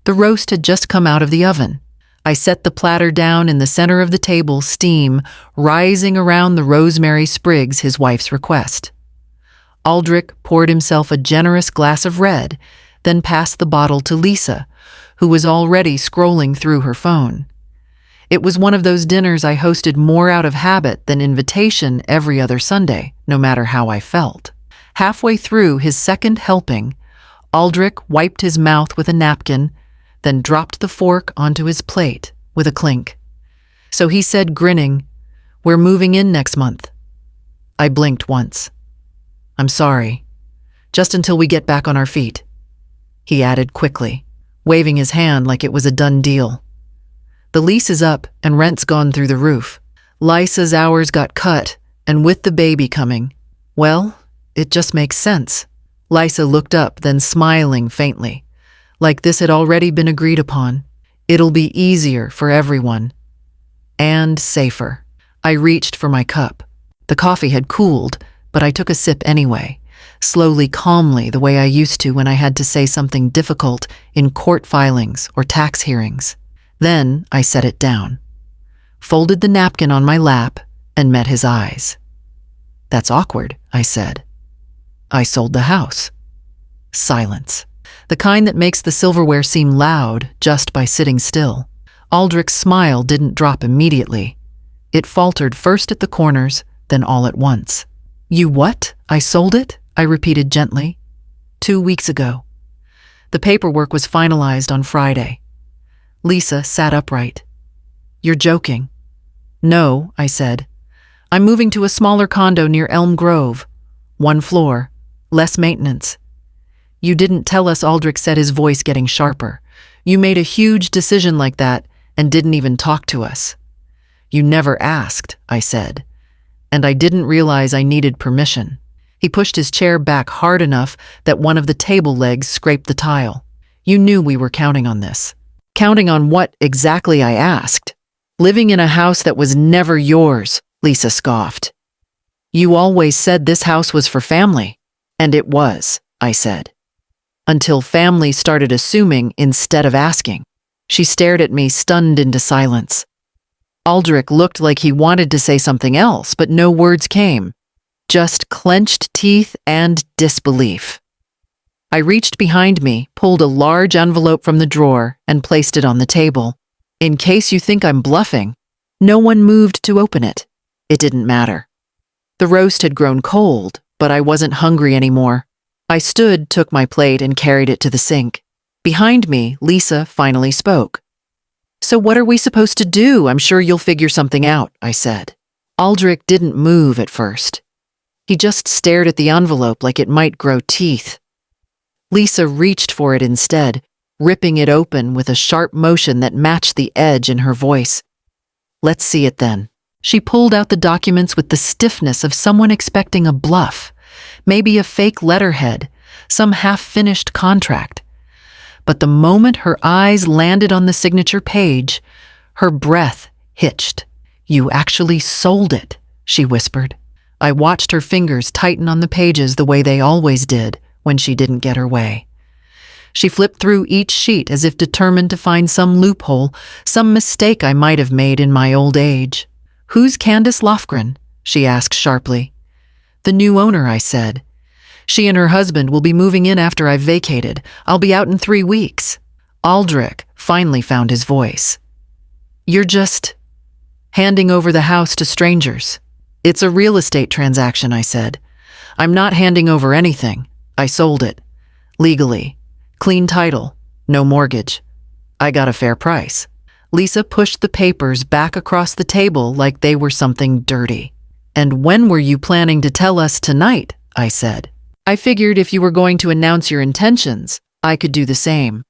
The roast had just come out of the oven. I set the platter down in the center of the table, steam rising around the rosemary sprigs, his wife's request. Aldrich poured himself a generous glass of red, then passed the bottle to Lisa, who was already scrolling through her phone. It was one of those dinners I hosted more out of habit than invitation every other Sunday, no matter how I felt. Halfway through his second helping, Aldrich wiped his mouth with a napkin, then dropped the fork onto his plate with a clink. So he said, grinning, "We're moving in next month." I blinked once. "I'm sorry. Just until we get back on our feet," he added quickly, waving his hand like it was a done deal. "The lease is up and rent's gone through the roof. Lisa's hours got cut, and with the baby coming, well, it just makes sense." Lisa looked up, then smiling faintly, like this had already been agreed upon. "It'll be easier for everyone. And safer." I reached for my cup. The coffee had cooled, but I took a sip anyway, slowly, calmly, the way I used to when I had to say something difficult in court filings or tax hearings. Then I set it down, folded the napkin on my lap, and met his eyes. "That's awkward," I said. "I sold the house." Silence. The kind that makes the silverware seem loud just by sitting still. Aldrich's smile didn't drop immediately. It faltered first at the corners, then all at once. "You what? I sold it?" I repeated gently. 2 weeks ago. The paperwork was finalized on Friday." Lisa sat upright. "You're joking." "No," I said. "I'm moving to a smaller condo near Elm Grove. 1 floor, less maintenance." "You didn't tell us," Aldrich said, his voice getting sharper. "You made a huge decision like that and didn't even talk to us." "You never asked," I said. "And I didn't realize I needed permission." He pushed his chair back hard enough that one of the table legs scraped the tile. "You knew we were counting on this." "Counting on what exactly?" I asked. "Living in a house that was never yours," Lisa scoffed. "You always said this house was for family." "And it was," I said. "Until family started assuming instead of asking." She stared at me, stunned into silence. Aldrich looked like he wanted to say something else, but no words came. Just clenched teeth and disbelief. I reached behind me, pulled a large envelope from the drawer, and placed it on the table. "In case you think I'm bluffing." No one moved to open it. It didn't matter. The roast had grown cold, but I wasn't hungry anymore. I stood, took my plate, and carried it to the sink. Behind me, Lisa finally spoke. "So what are we supposed to do? I'm sure you'll figure something out," I said. Aldrich didn't move at first. He just stared at the envelope like it might grow teeth. Lisa reached for it instead, ripping it open with a sharp motion that matched the edge in her voice. "Let's see it then." She pulled out the documents with the stiffness of someone expecting a bluff, maybe a fake letterhead, some half-finished contract. But the moment her eyes landed on the signature page, her breath hitched. "You actually sold it," she whispered. I watched her fingers tighten on the pages the way they always did when she didn't get her way. She flipped through each sheet as if determined to find some loophole, some mistake I might have made in my old age. "Who's Candace Lofgren?" she asked sharply. "The new owner," I said. "She and her husband will be moving in after I've vacated. I'll be out in 3 weeks. Aldrich finally found his voice. "You're just handing over the house to strangers." "It's a real estate transaction," I said. "I'm not handing over anything. I sold it. Legally. Clean title. No mortgage. I got a fair price." Lisa pushed the papers back across the table like they were something dirty. "And when were you planning to tell us tonight?" I said. "I figured if you were going to announce your intentions, I could do the same."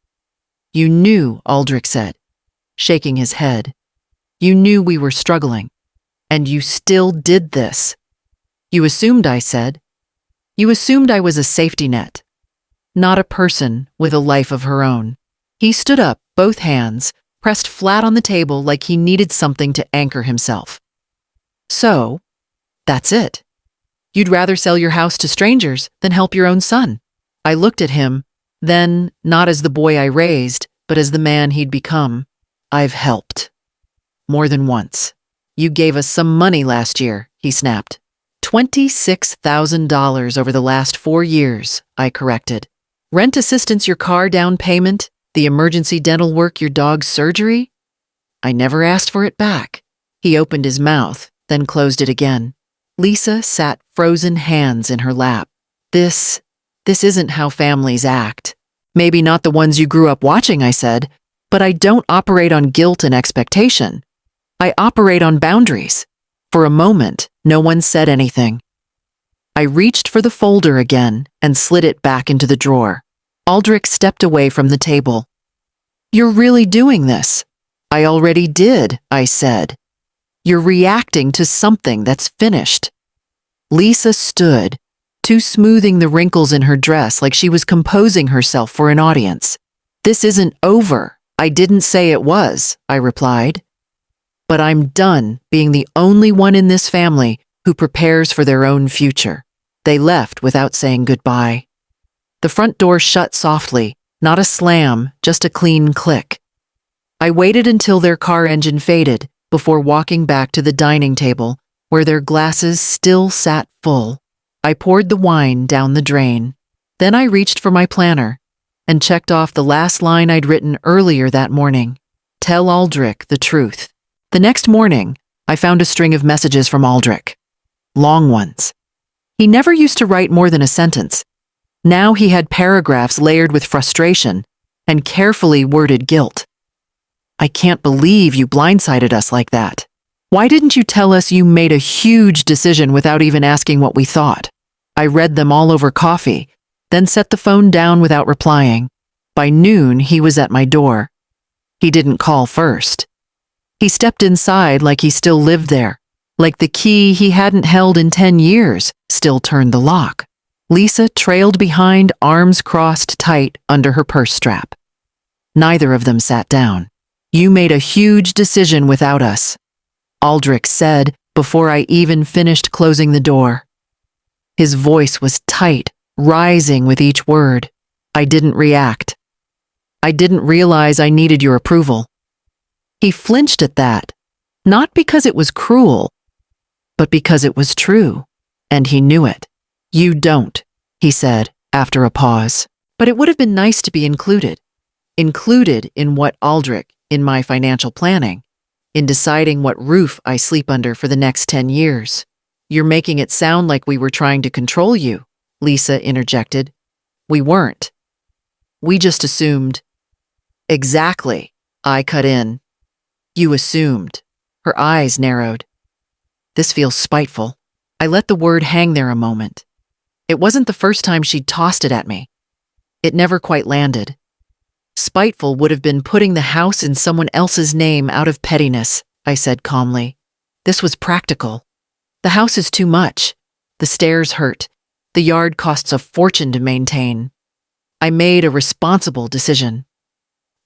"You knew," Aldrich said, shaking his head. "You knew we were struggling. And you still did this." "You assumed," I said. "You assumed I was a safety net, not a person with a life of her own." He stood up, both hands pressed flat on the table like he needed something to anchor himself. "So, that's it. You'd rather sell your house to strangers than help your own son." I looked at him, then, not as the boy I raised, but as the man he'd become. I've helped. More than once. You gave us some money last year, he snapped. $26,000 over the last 4 years, I corrected. Rent assistance, your car down payment, the emergency dental work, your dog's surgery? I never asked for it back. He opened his mouth, then closed it again. Lisa sat frozen hands in her lap. This isn't how families act. Maybe not the ones you grew up watching, I said, but I don't operate on guilt and expectation. I operate on boundaries. For a moment, no one said anything. I reached for the folder again and slid it back into the drawer. Aldrich stepped away from the table. You're really doing this? I already did, I said. You're reacting to something that's finished. Lisa stood, smoothing the wrinkles in her dress like she was composing herself for an audience. This isn't over. I didn't say it was, I replied. But I'm done being the only one in this family who prepares for their own future. They left without saying goodbye. The front door shut softly, not a slam, just a clean click. I waited until their car engine faded before walking back to the dining table, where their glasses still sat full. I poured the wine down the drain. Then I reached for my planner and checked off the last line I'd written earlier that morning. Tell Aldrich the truth. The next morning, I found a string of messages from Aldrich. Long ones. He never used to write more than a sentence. Now he had paragraphs layered with frustration and carefully worded guilt. I can't believe you blindsided us like that. Why didn't you tell us you made a huge decision without even asking what we thought? I read them all over coffee, then set the phone down without replying. By noon, he was at my door. He didn't call first. He stepped inside like he still lived there, like the key he hadn't held in 10 years still turned the lock. Lisa trailed behind, arms crossed tight under her purse strap. Neither of them sat down. You made a huge decision without us, Aldrich said before I even finished closing the door. His voice was tight, rising with each word. I didn't react. I didn't realize I needed your approval. He flinched at that, not because it was cruel, but because it was true, and he knew it. You don't, he said after a pause. But it would have been nice to be included. Included in what Aldrich, in my financial planning, in deciding what roof I sleep under for the next 10 years. You're making it sound like we were trying to control you, Lisa interjected. We weren't. We just assumed. Exactly, I cut in. You assumed. Her eyes narrowed. This feels spiteful. I let the word hang there a moment. It wasn't the first time she'd tossed it at me. It never quite landed. Spiteful would have been putting the house in someone else's name out of pettiness, I said calmly. This was practical. The house is too much. The stairs hurt. The yard costs a fortune to maintain. I made a responsible decision.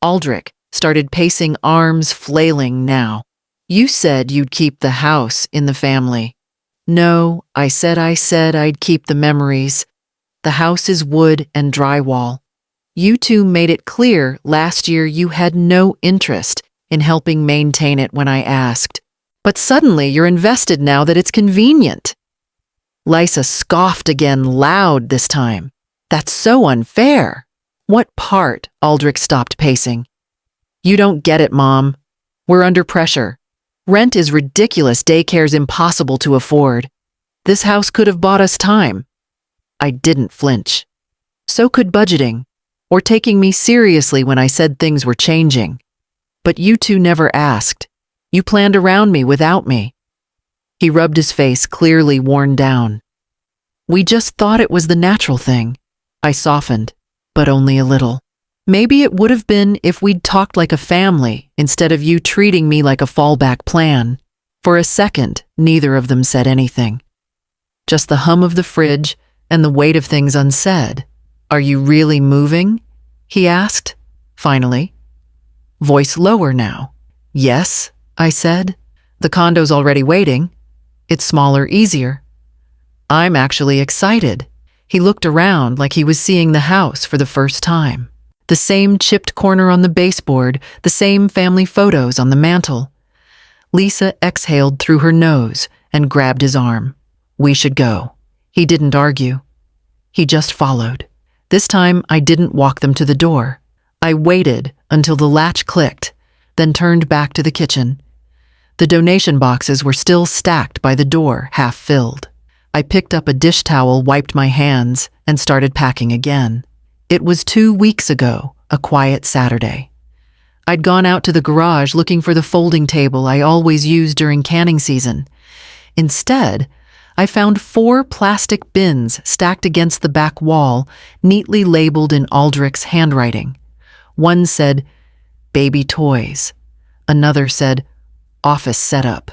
Aldrich started pacing, arms flailing now. You said you'd keep the house in the family. No, I said I'd keep the memories. The house is wood and drywall. You two made it clear last year you had no interest in helping maintain it when I asked. But suddenly you're invested now that it's convenient. Lisa scoffed again, loud this time. That's so unfair. What part? Aldrich stopped pacing. You don't get it, Mom. We're under pressure. Rent is ridiculous. Daycare's impossible to afford. This house could have bought us time. I didn't flinch. So could budgeting, or taking me seriously when I said things were changing. But you two never asked. You planned around me without me. He rubbed his face, clearly worn down. We just thought it was the natural thing. I softened, but only a little. Maybe it would have been if we'd talked like a family instead of you treating me like a fallback plan. For a second, neither of them said anything. Just the hum of the fridge and the weight of things unsaid. Are you really moving? He asked, finally. Voice lower now. Yes, I said. The condo's already waiting. It's smaller, easier. I'm actually excited. He looked around like he was seeing the house for the first time. The same chipped corner on the baseboard, the same family photos on the mantel. Lisa exhaled through her nose and grabbed his arm. We should go. He didn't argue. He just followed. This time, I didn't walk them to the door. I waited until the latch clicked, then turned back to the kitchen. The donation boxes were still stacked by the door, half filled. I picked up a dish towel, wiped my hands, and started packing again. It was 2 weeks ago, a quiet Saturday. I'd gone out to the garage looking for the folding table I always use during canning season. Instead, I found 4 plastic bins stacked against the back wall, neatly labeled in Aldrich's handwriting. One said, "Baby toys." Another said, "Office setup."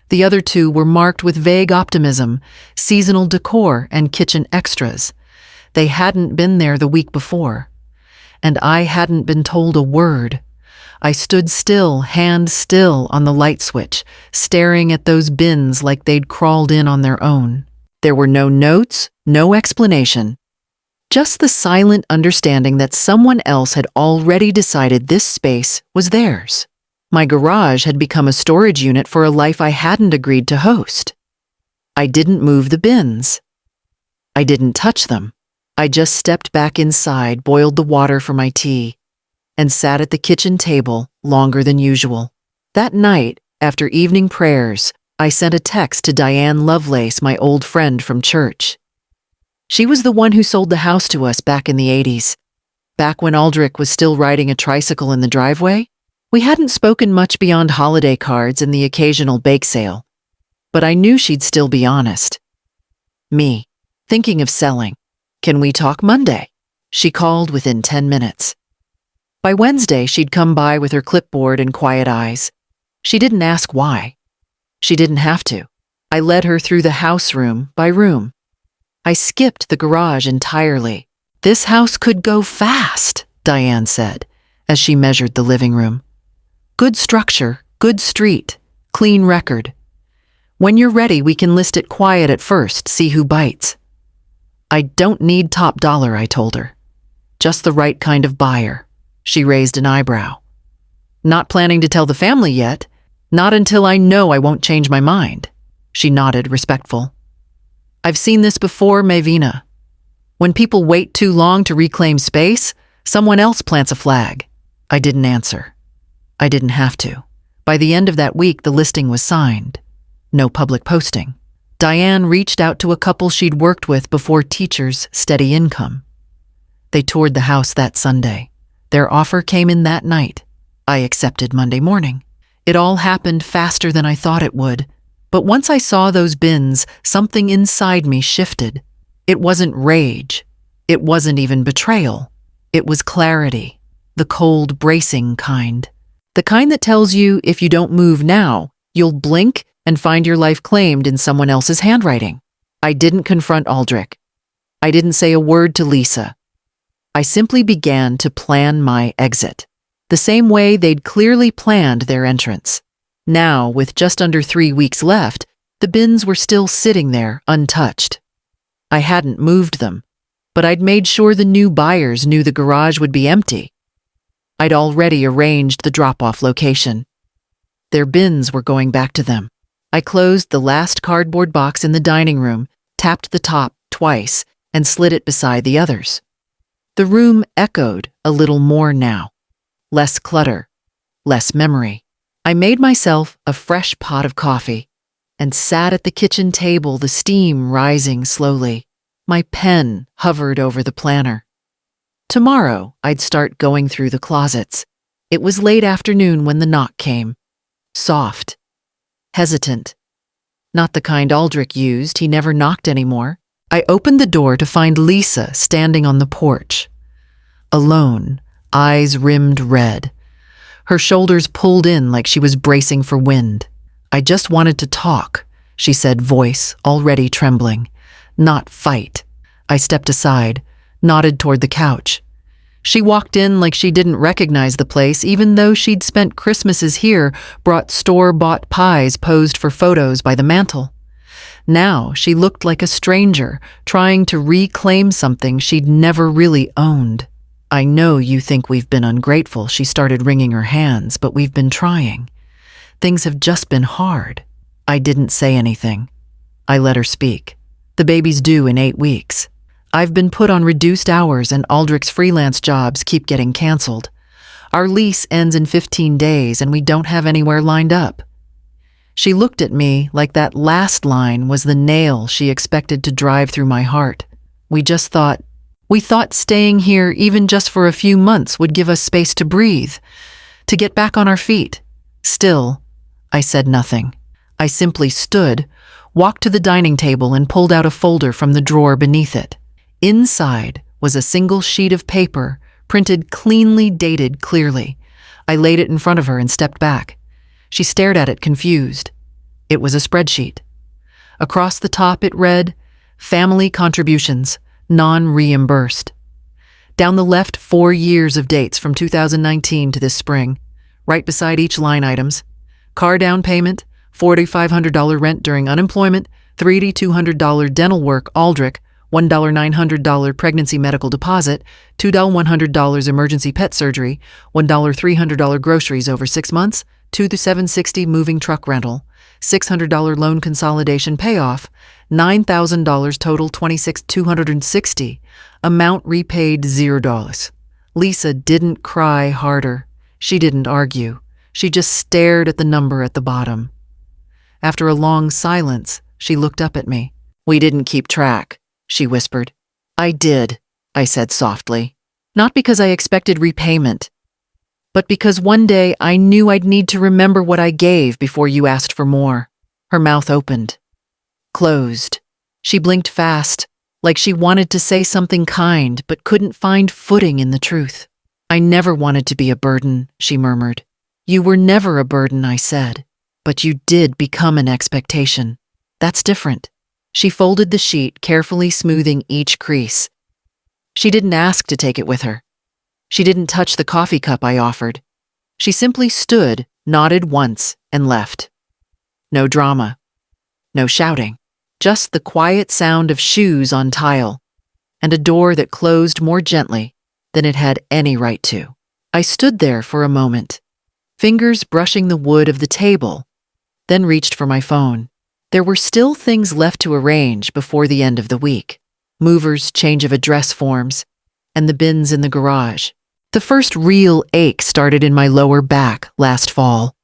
The other 2 were marked with vague optimism, seasonal decor and kitchen extras. They hadn't been there the week before. And I hadn't been told a word. I stood still, hand still on the light switch, staring at those bins like they'd crawled in on their own. There were no notes, no explanation. Just the silent understanding that someone else had already decided this space was theirs. My garage had become a storage unit for a life I hadn't agreed to host. I didn't move the bins. I didn't touch them. I just stepped back inside, boiled the water for my tea, and sat at the kitchen table longer than usual. That night, after evening prayers, I sent a text to Diane Lovelace, my old friend from church. She was the one who sold the house to us back in the 80s. Back when Aldrich was still riding a tricycle in the driveway, we hadn't spoken much beyond holiday cards and the occasional bake sale. But I knew she'd still be honest. Me, thinking of selling. "Can we talk Monday?" She called within 10 minutes. By Wednesday, she'd come by with her clipboard and quiet eyes. She didn't ask why. She didn't have to. I led her through the house room by room. I skipped the garage entirely. "This house could go fast," Diane said, as she measured the living room. "Good structure, good street, clean record. When you're ready, we can list it quiet at first, see who bites." "I don't need top dollar," I told her. "Just the right kind of buyer." She raised an eyebrow. "Not planning to tell the family yet? Not until I know I won't change my mind." She nodded, respectful. "I've seen this before, Mavina. When people wait too long to reclaim space, someone else plants a flag." I didn't answer. I didn't have to. By the end of that week, the listing was signed. No public posting. Diane reached out to a couple she'd worked with before, teachers, steady income. They toured the house that Sunday. Their offer came in that night. I accepted Monday morning. It all happened faster than I thought it would. But once I saw those bins, something inside me shifted. It wasn't rage. It wasn't even betrayal. It was clarity. The cold, bracing kind. The kind that tells you if you don't move now, you'll blink and find your life claimed in someone else's handwriting. I didn't confront Aldrich. I didn't say a word to Lisa. I simply began to plan my exit, the same way they'd clearly planned their entrance. Now, with just under 3 weeks left, the bins were still sitting there, untouched. I hadn't moved them, but I'd made sure the new buyers knew the garage would be empty. I'd already arranged the drop-off location. Their bins were going back to them. I closed the last cardboard box in the dining room, tapped the top twice, and slid it beside the others. The room echoed a little more now. Less clutter, less memory. I made myself a fresh pot of coffee and sat at the kitchen table, the steam rising slowly. My pen hovered over the planner. Tomorrow, I'd start going through the closets. It was late afternoon when the knock came. Soft. Hesitant. Not the kind Aldrich used, he never knocked anymore. I opened the door to find Lisa standing on the porch. Alone, eyes rimmed red. Her shoulders pulled in like she was bracing for wind. "I just wanted to talk," she said, voice already trembling. "Not fight." I stepped aside, nodded toward the couch. She walked in like she didn't recognize the place, even though she'd spent Christmases here, brought store-bought pies posed for photos by the mantel. Now she looked like a stranger, trying to reclaim something she'd never really owned. I know you think we've been ungrateful. She started wringing her hands, but we've been trying. Things have just been hard. I didn't say anything. I let her speak. The baby's due in 8 weeks. I've been put on reduced hours and Aldrich's freelance jobs keep getting canceled. Our lease ends in 15 days and we don't have anywhere lined up. She looked at me like that last line was the nail she expected to drive through my heart. We thought staying here even just for a few months would give us space to breathe, to get back on our feet. Still, I said nothing. I simply stood, walked to the dining table and pulled out a folder from the drawer beneath it. Inside was a single sheet of paper, printed cleanly, dated clearly. I laid it in front of her and stepped back. She stared at it confused. It was a spreadsheet. Across the top it read, Family Contributions, Non-Reimbursed. Down the left, 4 years of dates from 2019 to this spring. Right beside each line items. Car down payment, $4,500 rent during unemployment, $3,200 dental work Aldrich, $1,900 pregnancy medical deposit, $2,100 emergency pet surgery, $1,300 groceries over 6 months, $2,760 moving truck rental, $600 loan consolidation payoff, $9,000 total, $26,260. Amount repaid $0. Lisa didn't cry harder. She didn't argue. She just stared at the number at the bottom. After a long silence, she looked up at me. We didn't keep track, she whispered. I did, I said softly. Not because I expected repayment, but because one day I knew I'd need to remember what I gave before you asked for more. Her mouth opened. Closed. She blinked fast, like she wanted to say something kind but couldn't find footing in the truth. I never wanted to be a burden, she murmured. You were never a burden, I said. But you did become an expectation. That's different. She folded the sheet, carefully smoothing each crease. She didn't ask to take it with her. She didn't touch the coffee cup I offered. She simply stood, nodded once, and left. No drama. No shouting. Just the quiet sound of shoes on tile, and a door that closed more gently than it had any right to. I stood there for a moment, fingers brushing the wood of the table, then reached for my phone. There were still things left to arrange before the end of the week. Movers, change of address forms, and the bins in the garage. The first real ache started in my lower back last fall,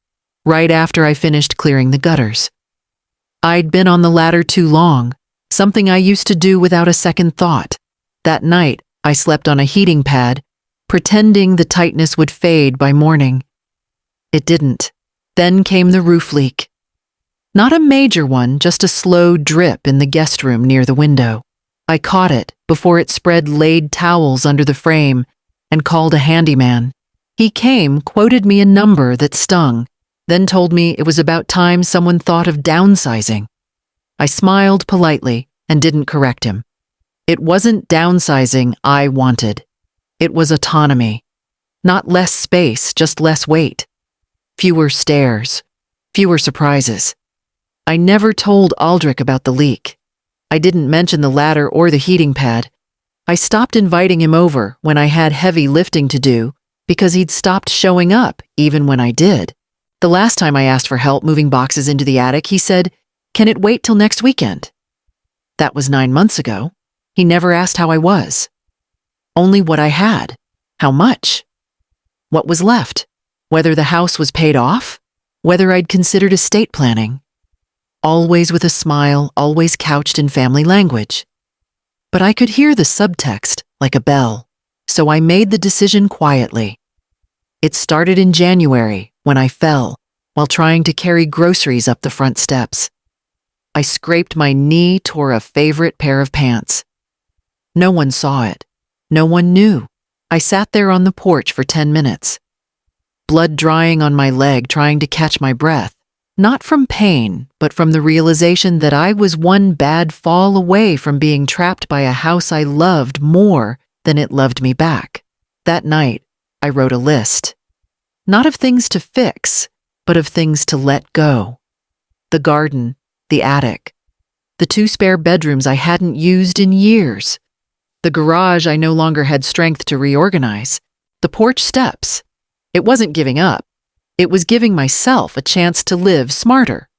right after I finished clearing the gutters. I'd been on the ladder too long, something I used to do without a second thought. That night, I slept on a heating pad, pretending the tightness would fade by morning. It didn't. Then came the roof leak. Not a major one, just a slow drip in the guest room near the window. I caught it before it spread laid towels under the frame and called a handyman. He came, quoted me a number that stung, then told me it was about time someone thought of downsizing. I smiled politely and didn't correct him. It wasn't downsizing I wanted. It was autonomy. Not less space, just less weight. Fewer stairs. Fewer surprises. I never told Aldrich about the leak. I didn't mention the ladder or the heating pad. I stopped inviting him over when I had heavy lifting to do because he'd stopped showing up even when I did. The last time I asked for help moving boxes into the attic, he said, "Can it wait till next weekend?" That was 9 months ago. He never asked how I was. Only what I had. How much? What was left? Whether the house was paid off? Whether I'd considered estate planning? Always with a smile, always couched in family language. But I could hear the subtext like a bell, so I made the decision quietly. It started in January when I fell while trying to carry groceries up the front steps. I scraped my knee, tore a favorite pair of pants. No one saw it. No one knew. I sat there on the porch for 10 minutes. Blood drying on my leg, trying to catch my breath. Not from pain, but from the realization that I was one bad fall away from being trapped by a house I loved more than it loved me back. That night, I wrote a list. Not of things to fix, but of things to let go. The garden, the attic, the 2 spare bedrooms I hadn't used in years. The garage I no longer had strength to reorganize. The porch steps. It wasn't giving up. It was giving myself a chance to live smarter.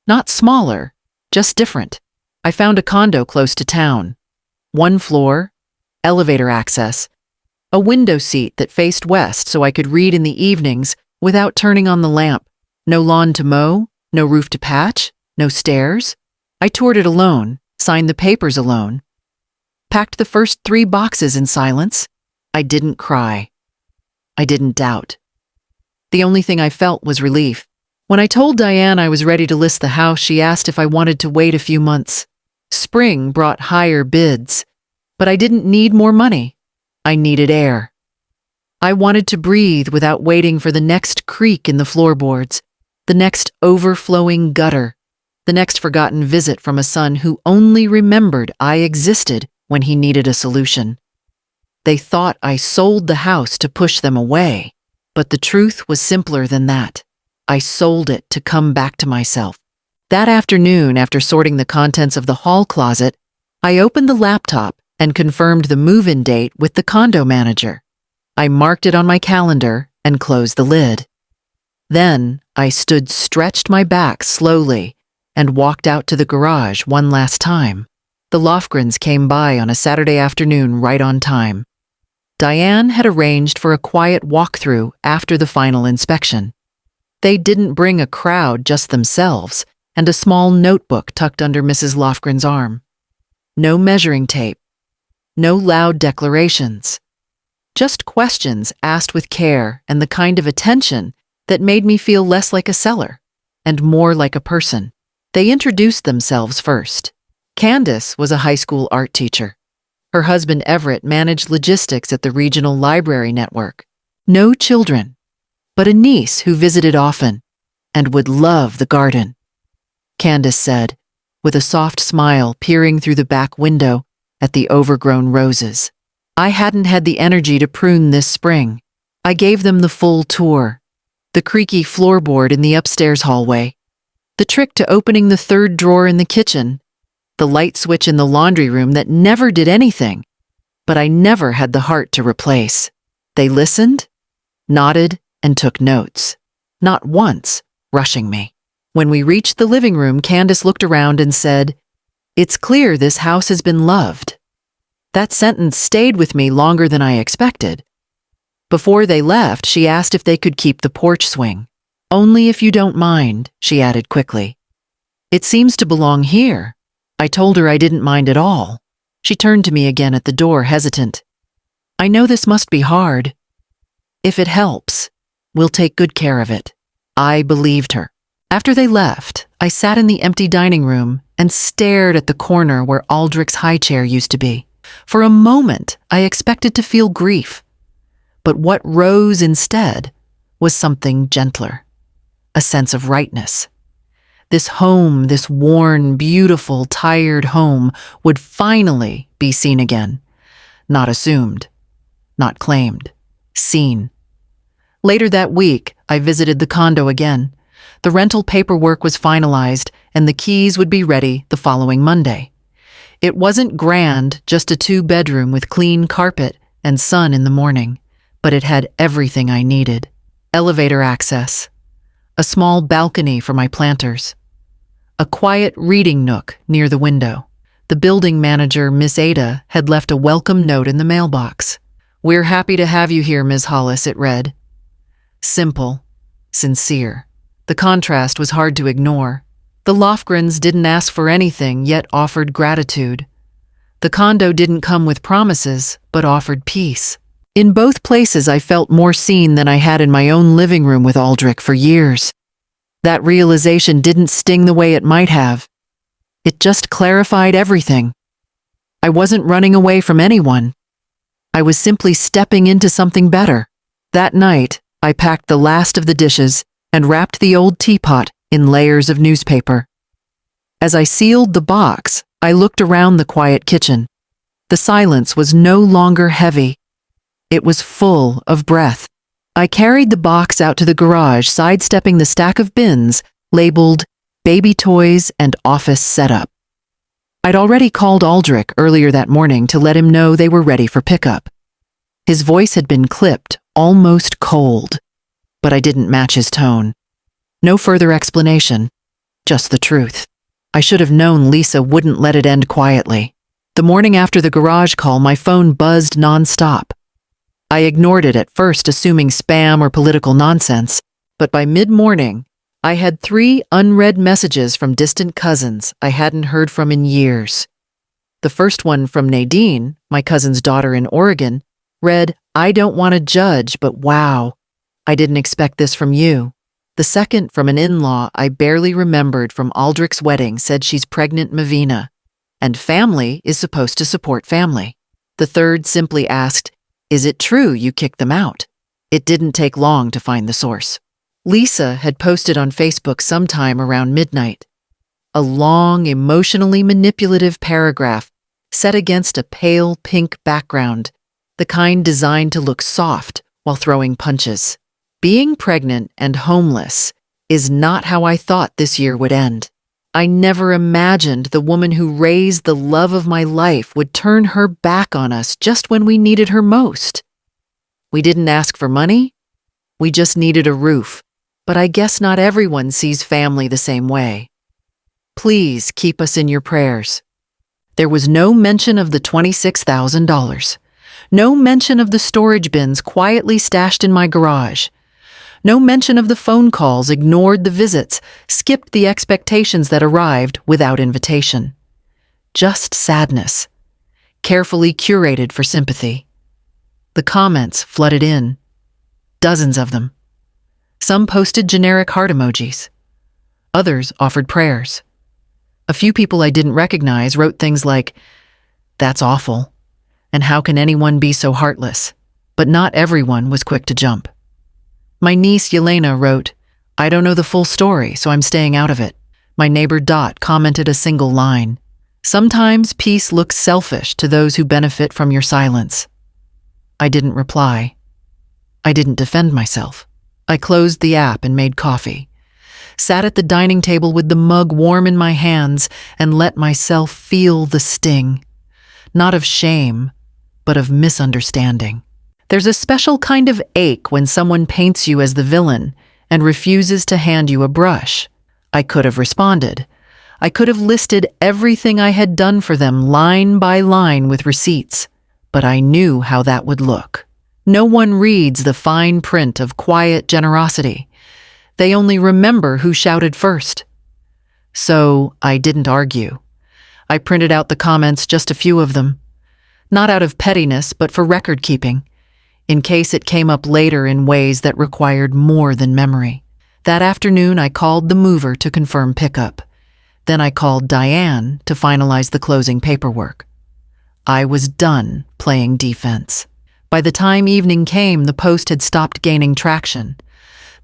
Not smaller, just different. I found a condo close to town. 1 floor, elevator access, a window seat that faced west so I could read in the evenings without turning on the lamp. No lawn to mow, no roof to patch, no stairs. I toured it alone, signed the papers alone. Packed the first 3 boxes in silence. I didn't cry. I didn't doubt. The only thing I felt was relief. When I told Diane I was ready to list the house, she asked if I wanted to wait a few months. Spring brought higher bids, but I didn't need more money. I needed air. I wanted to breathe without waiting for the next creak in the floorboards, the next overflowing gutter, the next forgotten visit from a son who only remembered I existed when he needed a solution. They thought I sold the house to push them away, but the truth was simpler than that. I sold it to come back to myself. That afternoon, after sorting the contents of the hall closet, I opened the laptop and confirmed the move-in date with the condo manager. I marked it on my calendar and closed the lid. Then I stood, stretched my back slowly, and walked out to the garage one last time. The Lofgrens came by on a Saturday afternoon right on time. Diane had arranged for a quiet walkthrough after the final inspection. They didn't bring a crowd, just themselves, and a small notebook tucked under Mrs. Lofgren's arm. No measuring tape. No loud declarations. Just questions asked with care and the kind of attention that made me feel less like a seller and more like a person. They introduced themselves first. Candace was a high school art teacher. Her husband Everett managed logistics at the regional library network. No children, but a niece who visited often and would love the garden. Candace said, with a soft smile peering through the back window at the overgrown roses. I hadn't had the energy to prune this spring. I gave them the full tour. The creaky floorboard in the upstairs hallway. The trick to opening the 3rd drawer in the kitchen. The light switch in the laundry room that never did anything, but I never had the heart to replace. They listened, nodded, and took notes. Not once rushing me. When we reached the living room, Candace looked around and said, "It's clear this house has been loved." That sentence stayed with me longer than I expected. Before they left, she asked if they could keep the porch swing. "Only if you don't mind," she added quickly. "It seems to belong here." I told her I didn't mind at all. She turned to me again at the door, hesitant. "I know this must be hard. If it helps, we'll take good care of it." I believed her. After they left, I sat in the empty dining room and stared at the corner where Aldrich's high chair used to be. For a moment, I expected to feel grief. But what rose instead was something gentler, a sense of rightness. This home, this worn, beautiful, tired home, would finally be seen again. Not assumed, not claimed, seen. Later that week, I visited the condo again. The rental paperwork was finalized, and the keys would be ready the following Monday. It wasn't grand, just a 2-bedroom with clean carpet and sun in the morning, but it had everything I needed. Elevator access, a small balcony for my planters, a quiet reading nook near the window. The building manager, Miss Ada, had left a welcome note in the mailbox. "We're happy to have you here, Ms. Hollis," it read. Simple, sincere. The contrast was hard to ignore. The Lofgrens didn't ask for anything, yet offered gratitude. The condo didn't come with promises, but offered peace. In both places, I felt more seen than I had in my own living room with Aldrich for years. That realization didn't sting the way it might have. It just clarified everything. I wasn't running away from anyone. I was simply stepping into something better. That night, I packed the last of the dishes and wrapped the old teapot in layers of newspaper. As I sealed the box, I looked around the quiet kitchen. The silence was no longer heavy. It was full of breath. I carried the box out to the garage, sidestepping the stack of bins labeled baby toys and office setup. I'd already called Aldrich earlier that morning to let him know they were ready for pickup. His voice had been clipped, almost cold, but I didn't match his tone. No further explanation, just the truth. I should have known Lisa wouldn't let it end quietly. The morning after the garage call, my phone buzzed nonstop. I ignored it at first, assuming spam or political nonsense, but by mid-morning, I had 3 unread messages from distant cousins I hadn't heard from in years. The first one from Nadine, my cousin's daughter in Oregon, read, "I don't want to judge, but wow, I didn't expect this from you." The second, from an in-law I barely remembered from Aldrich's wedding, said she's pregnant Mavina, and family is supposed to support family. The third simply asked, "Is it true you kicked them out?" It didn't take long to find the source. Lisa had posted on Facebook sometime around midnight. A long, emotionally manipulative paragraph set against a pale pink background, the kind designed to look soft while throwing punches. Being pregnant and homeless is not how I thought this year would end. I never imagined the woman who raised the love of my life would turn her back on us just when we needed her most. We didn't ask for money. We just needed a roof. But I guess not everyone sees family the same way. Please keep us in your prayers. There was no mention of the $26,000. No mention of the storage bins quietly stashed in my garage. No mention of the phone calls, ignored the visits, skipped the expectations that arrived without invitation. Just sadness, carefully curated for sympathy. The comments flooded in, dozens of them. Some posted generic heart emojis. Others offered prayers. A few people I didn't recognize wrote things like, "That's awful," and "How can anyone be so heartless?" But not everyone was quick to jump. My niece Yelena wrote, "I don't know the full story, so I'm staying out of it." My neighbor Dot commented a single line, "Sometimes peace looks selfish to those who benefit from your silence." I didn't reply. I didn't defend myself. I closed the app and made coffee, sat at the dining table with the mug warm in my hands, and let myself feel the sting, not of shame, but of misunderstanding. There's a special kind of ache when someone paints you as the villain and refuses to hand you a brush. I could have responded. I could have listed everything I had done for them line by line with receipts, but I knew how that would look. No one reads the fine print of quiet generosity. They only remember who shouted first. So I didn't argue. I printed out the comments, just a few of them. Not out of pettiness, but for record keeping, in case it came up later in ways that required more than memory. That afternoon, I called the mover to confirm pickup. Then I called Diane to finalize the closing paperwork. I was done playing defense. By the time evening came, the post had stopped gaining traction.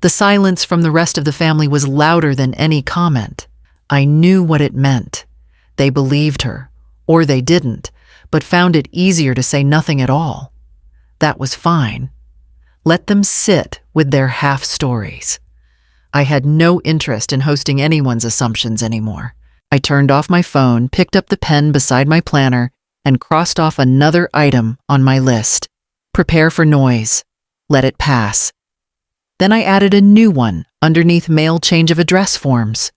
The silence from the rest of the family was louder than any comment. I knew what it meant. They believed her, or they didn't, but found it easier to say nothing at all. That was fine. Let them sit with their half-stories. I had no interest in hosting anyone's assumptions anymore. I turned off my phone, picked up the pen beside my planner, and crossed off another item on my list. Prepare for noise. Let it pass. Then I added a new one underneath mail change of address forms.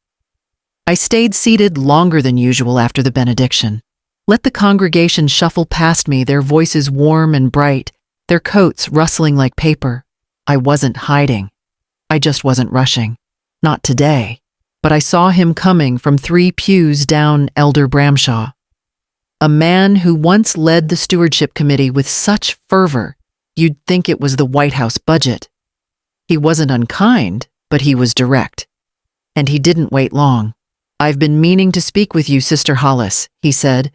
I stayed seated longer than usual after the benediction. Let the congregation shuffle past me, their voices warm and bright, their coats rustling like paper. I wasn't hiding. I just wasn't rushing. Not today. But I saw him coming from 3 pews down Elder Bramshaw. A man who once led the stewardship committee with such fervor, you'd think it was the White House budget. He wasn't unkind, but he was direct. And he didn't wait long. "I've been meaning to speak with you, Sister Hollis," he said,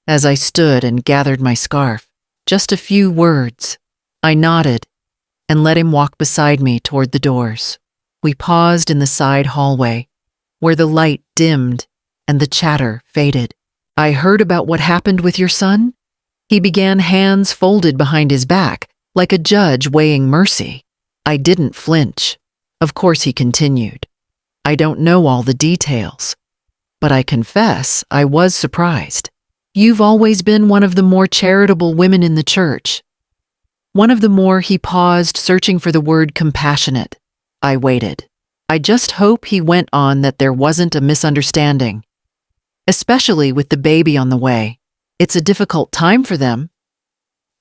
as I stood and gathered my scarf. Just a few words. I nodded and let him walk beside me toward the doors. We paused in the side hallway, where the light dimmed and the chatter faded. "I heard about what happened with your son?" He began, hands folded behind his back, like a judge weighing mercy. I didn't flinch. Of course, he continued. "I don't know all the details. But I confess I was surprised. You've always been one of the more charitable women in the church. One of the more. He paused, searching for the word compassionate. I waited. I just hope he went on that there wasn't a misunderstanding. Especially with the baby on the way. It's a difficult time for them.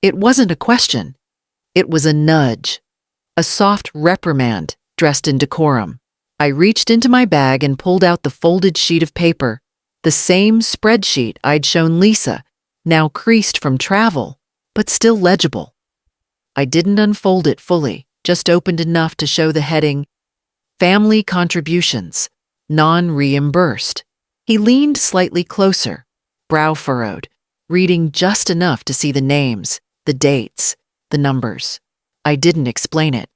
It wasn't a question. It was a nudge. A soft reprimand dressed in decorum. I reached into my bag and pulled out the folded sheet of paper, the same spreadsheet I'd shown Lisa, now creased from travel, but still legible. I didn't unfold it fully, just opened enough to show the heading, Family Contributions, Non-Reimbursed. He leaned slightly closer, brow furrowed, reading just enough to see the names, the dates, the numbers. I didn't explain it.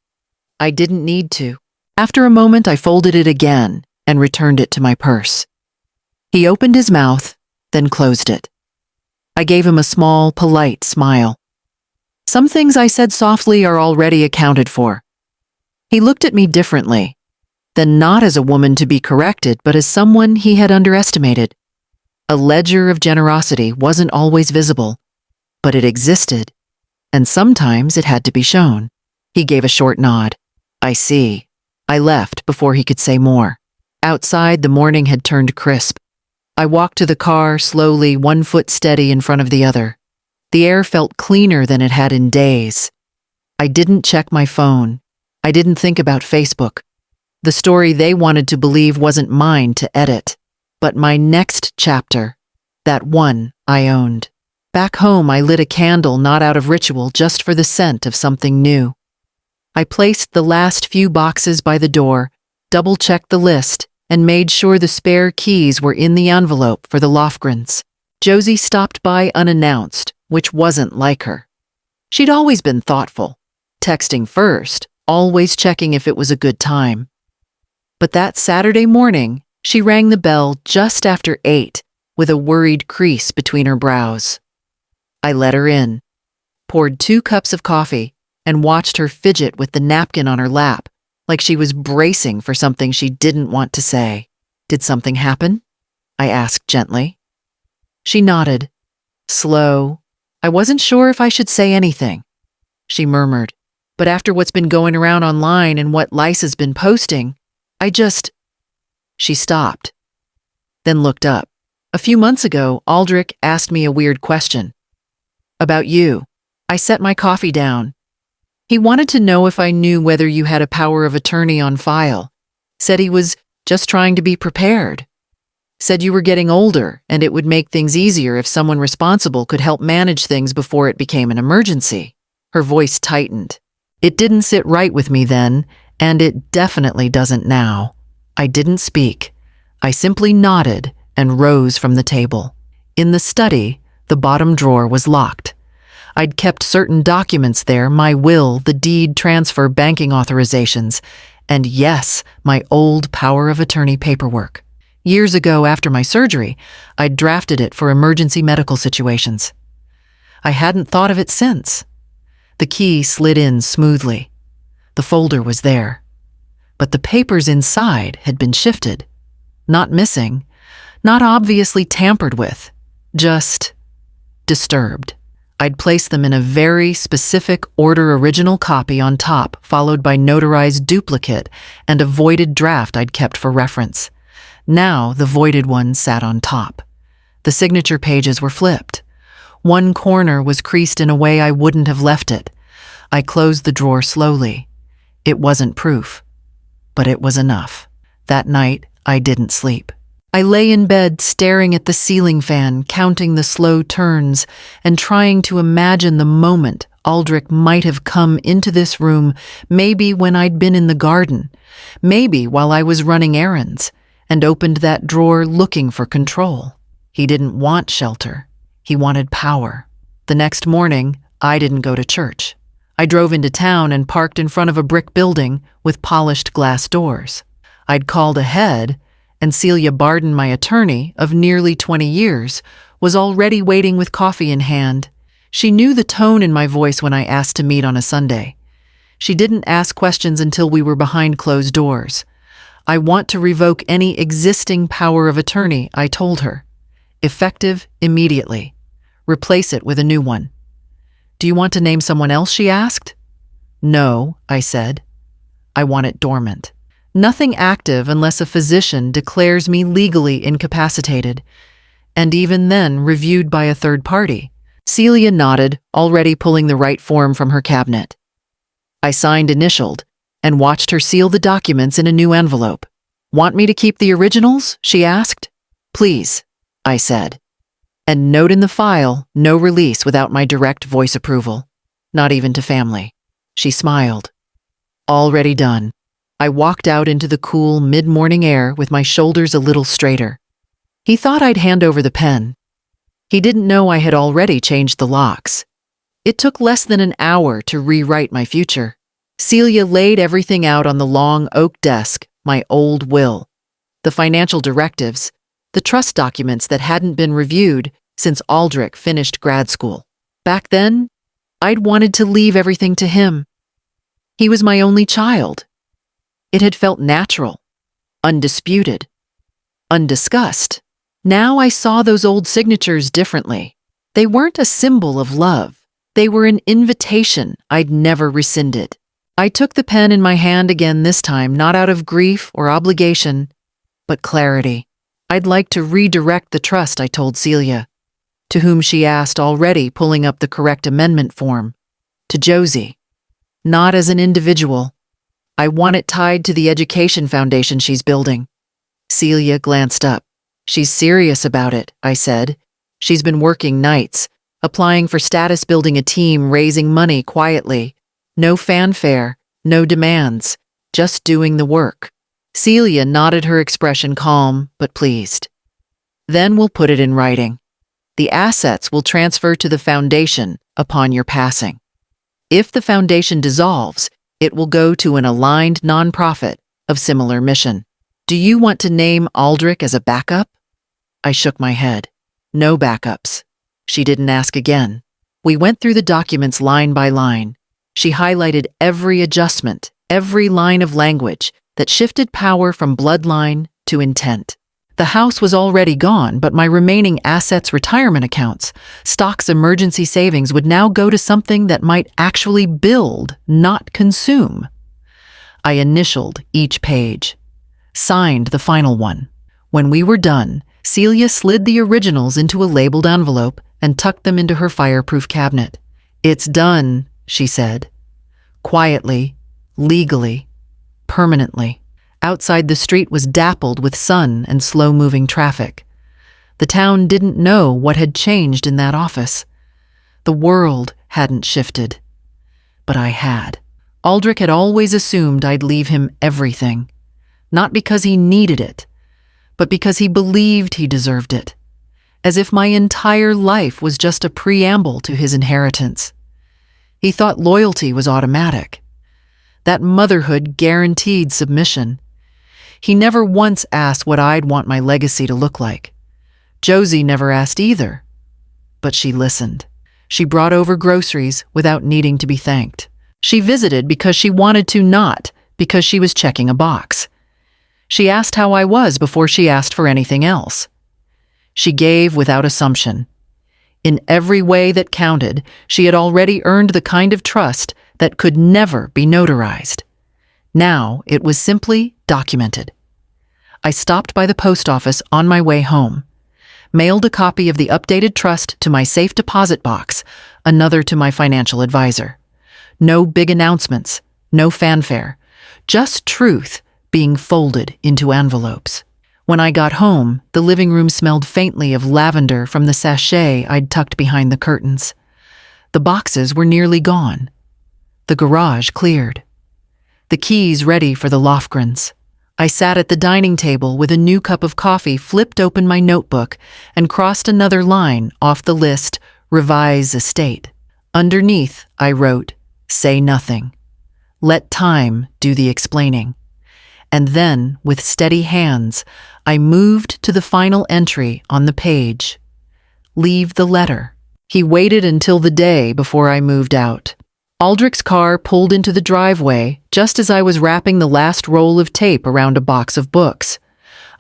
I didn't need to. After a moment, I folded it again and returned it to my purse. He opened his mouth, then closed it. I gave him a small, polite smile. Some things I said softly are already accounted for. He looked at me differently, then not as a woman to be corrected, but as someone he had underestimated. A ledger of generosity wasn't always visible, but it existed, and sometimes it had to be shown. He gave a short nod. I see. I left before he could say more. Outside, the morning had turned crisp. I walked to the car, slowly, one foot steady in front of the other. The air felt cleaner than it had in days. I didn't check my phone. I didn't think about Facebook. The story they wanted to believe wasn't mine to edit, but my next chapter, that one I owned. Back home, I lit a candle not out of ritual, just for the scent of something new. I placed the last few boxes by the door, double-checked the list, and made sure the spare keys were in the envelope for the Lofgrens. Josie stopped by unannounced, which wasn't like her. She'd always been thoughtful, texting first, always checking if it was a good time. But that Saturday morning, she rang the bell just after 8, with a worried crease between her brows. I let her in, poured 2 cups of coffee, and watched her fidget with the napkin on her lap, like she was bracing for something she didn't want to say. Did something happen? I asked gently. She nodded. Slow. I wasn't sure if I should say anything. She murmured, but after what's been going around online and what Lisa's been posting, She stopped, then looked up. A few months ago, Aldrich asked me a weird question. About you. I set my coffee down. He wanted to know if I knew whether you had a power of attorney on file. Said he was just trying to be prepared. Said you were getting older and it would make things easier if someone responsible could help manage things before it became an emergency. Her voice tightened. It didn't sit right with me then, and it definitely doesn't now. I didn't speak. I simply nodded and rose from the table. In the study, the bottom drawer was locked. I'd kept certain documents there, my will, the deed transfer, banking authorizations, and yes, my old power of attorney paperwork. Years ago, after my surgery, I'd drafted it for emergency medical situations. I hadn't thought of it since. The key slid in smoothly. The folder was there. But the papers inside had been shifted. Not missing, not obviously tampered with, just disturbed. I'd placed them in a very specific order: original copy on top, followed by notarized duplicate and a voided draft I'd kept for reference. Now the voided one sat on top. The signature pages were flipped. One corner was creased in a way I wouldn't have left it. I closed the drawer slowly. It wasn't proof, but it was enough. That night, I didn't sleep. I lay in bed staring at the ceiling fan, counting the slow turns, and trying to imagine the moment Aldrich might have come into this room, maybe when I'd been in the garden, maybe while I was running errands, and opened that drawer looking for control. He didn't want shelter. He wanted power. The next morning, I didn't go to church. I drove into town and parked in front of a brick building with polished glass doors. I'd called ahead, and Celia Barden, my attorney of nearly 20 years, was already waiting with coffee in hand. She knew the tone in my voice when I asked to meet on a Sunday. She didn't ask questions until we were behind closed doors. I want to revoke any existing power of attorney, I told her. Effective immediately. Replace it with a new one. Do you want to name someone else, she asked. No, I said. I want it dormant. Nothing active unless a physician declares me legally incapacitated, and even then reviewed by a third party. Celia nodded, already pulling the right form from her cabinet. I signed initialed and watched her seal the documents in a new envelope. Want me to keep the originals? She asked. Please, I said. And note in the file, no release without my direct voice approval. Not even to family. She smiled. Already done. I walked out into the cool mid-morning air with my shoulders a little straighter. He thought I'd hand over the pen. He didn't know I had already changed the locks. It took less than an hour to rewrite my future. Celia laid everything out on the long oak desk, my old will, the financial directives, the trust documents that hadn't been reviewed since Aldrich finished grad school. Back then, I'd wanted to leave everything to him. He was my only child. It had felt natural, undisputed, undiscussed. Now I saw those old signatures differently. They weren't a symbol of love. They were an invitation I'd never rescinded. I took the pen in my hand again this time, not out of grief or obligation, but clarity. I'd like to redirect the trust, I told Celia, to whom she asked already, pulling up the correct amendment form. To Josie. Not as an individual. I want it tied to the education foundation she's building. Celia glanced up. She's serious about it, I said. She's been working nights, applying for status, building a team, raising money quietly. No fanfare, no demands, just doing the work. Celia nodded, her expression calm but pleased. Then we'll put it in writing. The assets will transfer to the foundation upon your passing. If the foundation dissolves, it will go to an aligned nonprofit of similar mission. Do you want to name Aldrich as a backup? I shook my head. No backups. She didn't ask again. We went through the documents line by line. She highlighted every adjustment, every line of language that shifted power from bloodline to intent. The house was already gone, but my remaining assets, retirement accounts, stocks, emergency savings would now go to something that might actually build, not consume. I initialed each page, signed the final one. When we were done, Celia slid the originals into a labeled envelope and tucked them into her fireproof cabinet. It's done, she said. Quietly, legally, permanently. Outside, the street was dappled with sun and slow-moving traffic. The town didn't know what had changed in that office. The world hadn't shifted. But I had. Aldrich had always assumed I'd leave him everything. Not because he needed it, but because he believed he deserved it. As if my entire life was just a preamble to his inheritance. He thought loyalty was automatic. That motherhood guaranteed submission. He never once asked what I'd want my legacy to look like. Josie never asked either. But she listened. She brought over groceries without needing to be thanked. She visited because she wanted to, not because she was checking a box. She asked how I was before she asked for anything else. She gave without assumption. In every way that counted, she had already earned the kind of trust that could never be notarized. Now it was simply documented. I stopped by the post office on my way home, mailed a copy of the updated trust to my safe deposit box, another to my financial advisor. No big announcements, no fanfare, just truth being folded into envelopes. When I got home, the living room smelled faintly of lavender from the sachet I'd tucked behind the curtains. The boxes were nearly gone. The garage cleared. The keys ready for the Lofgrens. I sat at the dining table with a new cup of coffee, flipped open my notebook, and crossed another line off the list, revise estate. Underneath, I wrote, say nothing. Let time do the explaining. And then, with steady hands, I moved to the final entry on the page. Leave the letter. He waited until the day before I moved out. Aldrich's car pulled into the driveway just as I was wrapping the last roll of tape around a box of books.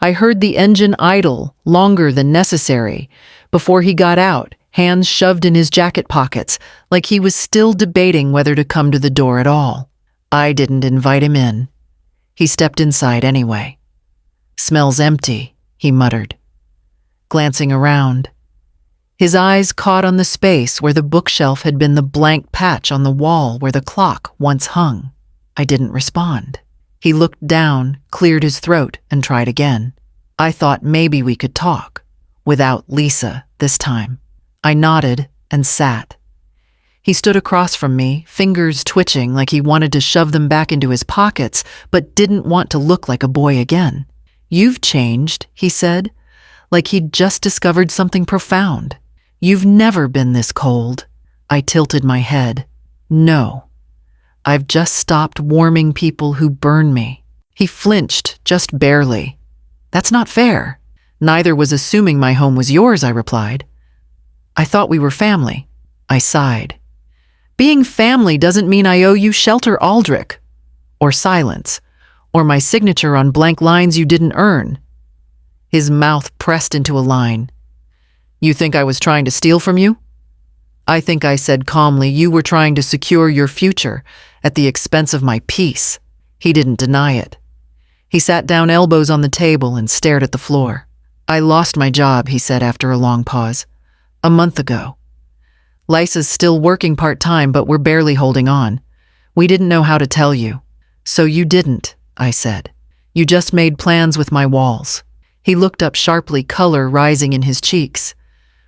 I heard the engine idle longer than necessary before he got out, hands shoved in his jacket pockets, like he was still debating whether to come to the door at all. I didn't invite him in. He stepped inside anyway. "Smells empty," he muttered, glancing around. His eyes caught on the space where the bookshelf had been the blank patch on the wall where the clock once hung. I didn't respond. He looked down, cleared his throat, and tried again. I thought maybe we could talk. Without Lisa, this time. I nodded and sat. He stood across from me, fingers twitching like he wanted to shove them back into his pockets, but didn't want to look like a boy again. "You've changed," he said, like he'd just discovered something profound. "You've never been this cold." I tilted my head. "No. I've just stopped warming people who burn me." He flinched, just barely. "That's not fair." "Neither was assuming my home was yours," I replied. "I thought we were family." I sighed. "Being family doesn't mean I owe you shelter, Aldrich. Or silence. Or my signature on blank lines you didn't earn." His mouth pressed into a line. "You think I was trying to steal from you?" I think I said calmly, "You were trying to secure your future at the expense of my peace." He didn't deny it. He sat down, elbows on the table, and stared at the floor. "I lost my job," he said after a long pause. "A month ago. Lisa's still working part-time, but we're barely holding on. We didn't know how to tell you." "So you didn't," I said. "You just made plans with my walls." He looked up sharply, color rising in his cheeks.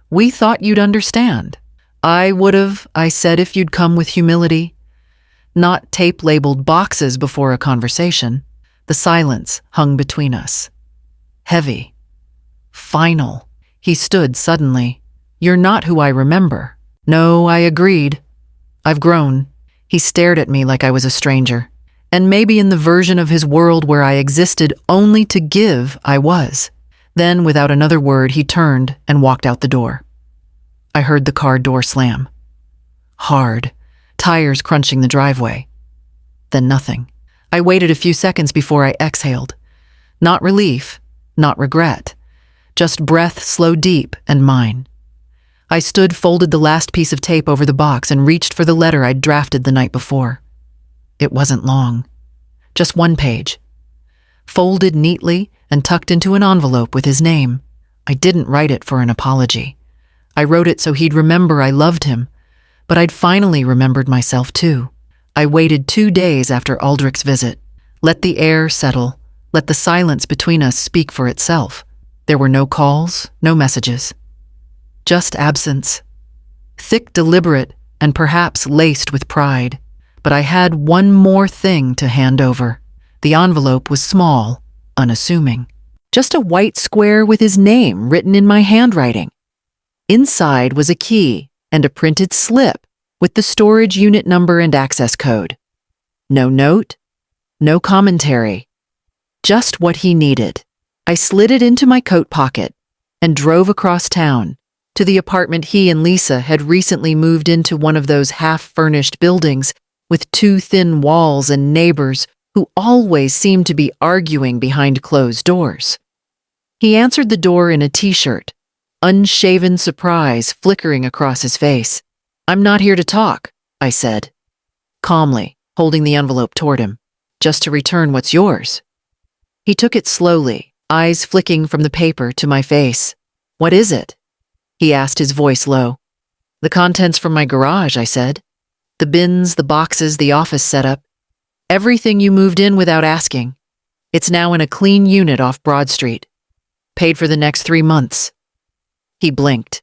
"We thought you'd understand." "I would've," I said, "if you'd come with humility. Not tape-labeled boxes before a conversation." The silence hung between us. Heavy. Final. He stood suddenly. "You're not who I remember." "No," I agreed. "I've grown." He stared at me like I was a stranger. And maybe in the version of his world where I existed only to give, I was. Then, without another word, he turned and walked out the door. I heard the car door slam. Hard, tires crunching the driveway. Then nothing. I waited a few seconds before I exhaled. Not relief, not regret. Just breath slow, deep, and mine. I stood, folded the last piece of tape over the box, and reached for the letter I'd drafted the night before. It wasn't long. Just one page. Folded neatly and tucked into an envelope with his name. I didn't write it for an apology. I wrote it so he'd remember I loved him, but I'd finally remembered myself too. I waited 2 days after Aldrich's visit. Let the air settle. Let the silence between us speak for itself. There were no calls, no messages. Just absence. Thick, deliberate, and perhaps laced with pride. But I had one more thing to hand over. The envelope was small, unassuming. Just a white square with his name written in my handwriting. Inside was a key and a printed slip with the storage unit number and access code. No note, no commentary. Just what he needed. I slid it into my coat pocket and drove across town to the apartment he and Lisa had recently moved into, one of those half-furnished buildings with 2 thin walls and neighbors who always seemed to be arguing behind closed doors. He answered the door in a t-shirt, unshaven surprise flickering across his face. "I'm not here to talk," I said, calmly, holding the envelope toward him. "Just to return what's yours." He took it slowly, eyes flicking from the paper to my face. "What is it?" he asked, his voice low. "The contents from my garage," I said. "The bins, the boxes, the office setup. Everything you moved in without asking. It's now in a clean unit off Broad Street. Paid for the next 3 months." He blinked.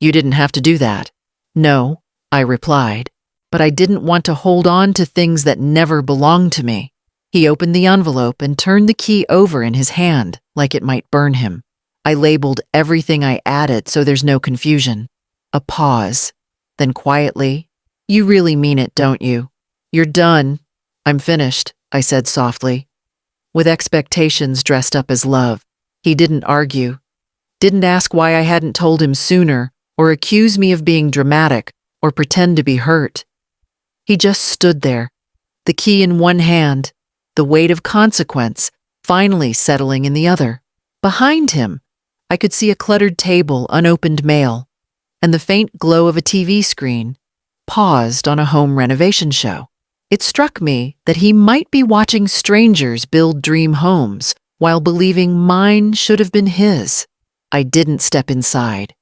"You didn't have to do that." "No," I replied, "but I didn't want to hold on to things that never belonged to me." He opened the envelope and turned the key over in his hand, like it might burn him. I labeled everything I added so there's no confusion. A pause. Then quietly, "You really mean it, don't you? You're done." "I'm finished," I said softly, with expectations dressed up as love. He didn't argue. Didn't ask why I hadn't told him sooner, or accuse me of being dramatic, or pretend to be hurt. He just stood there, the key in one hand, the weight of consequence finally settling in the other. Behind him, I could see a cluttered table, unopened mail, and the faint glow of a TV screen, paused on a home renovation show. It struck me that he might be watching strangers build dream homes while believing mine should have been his. I didn't step inside.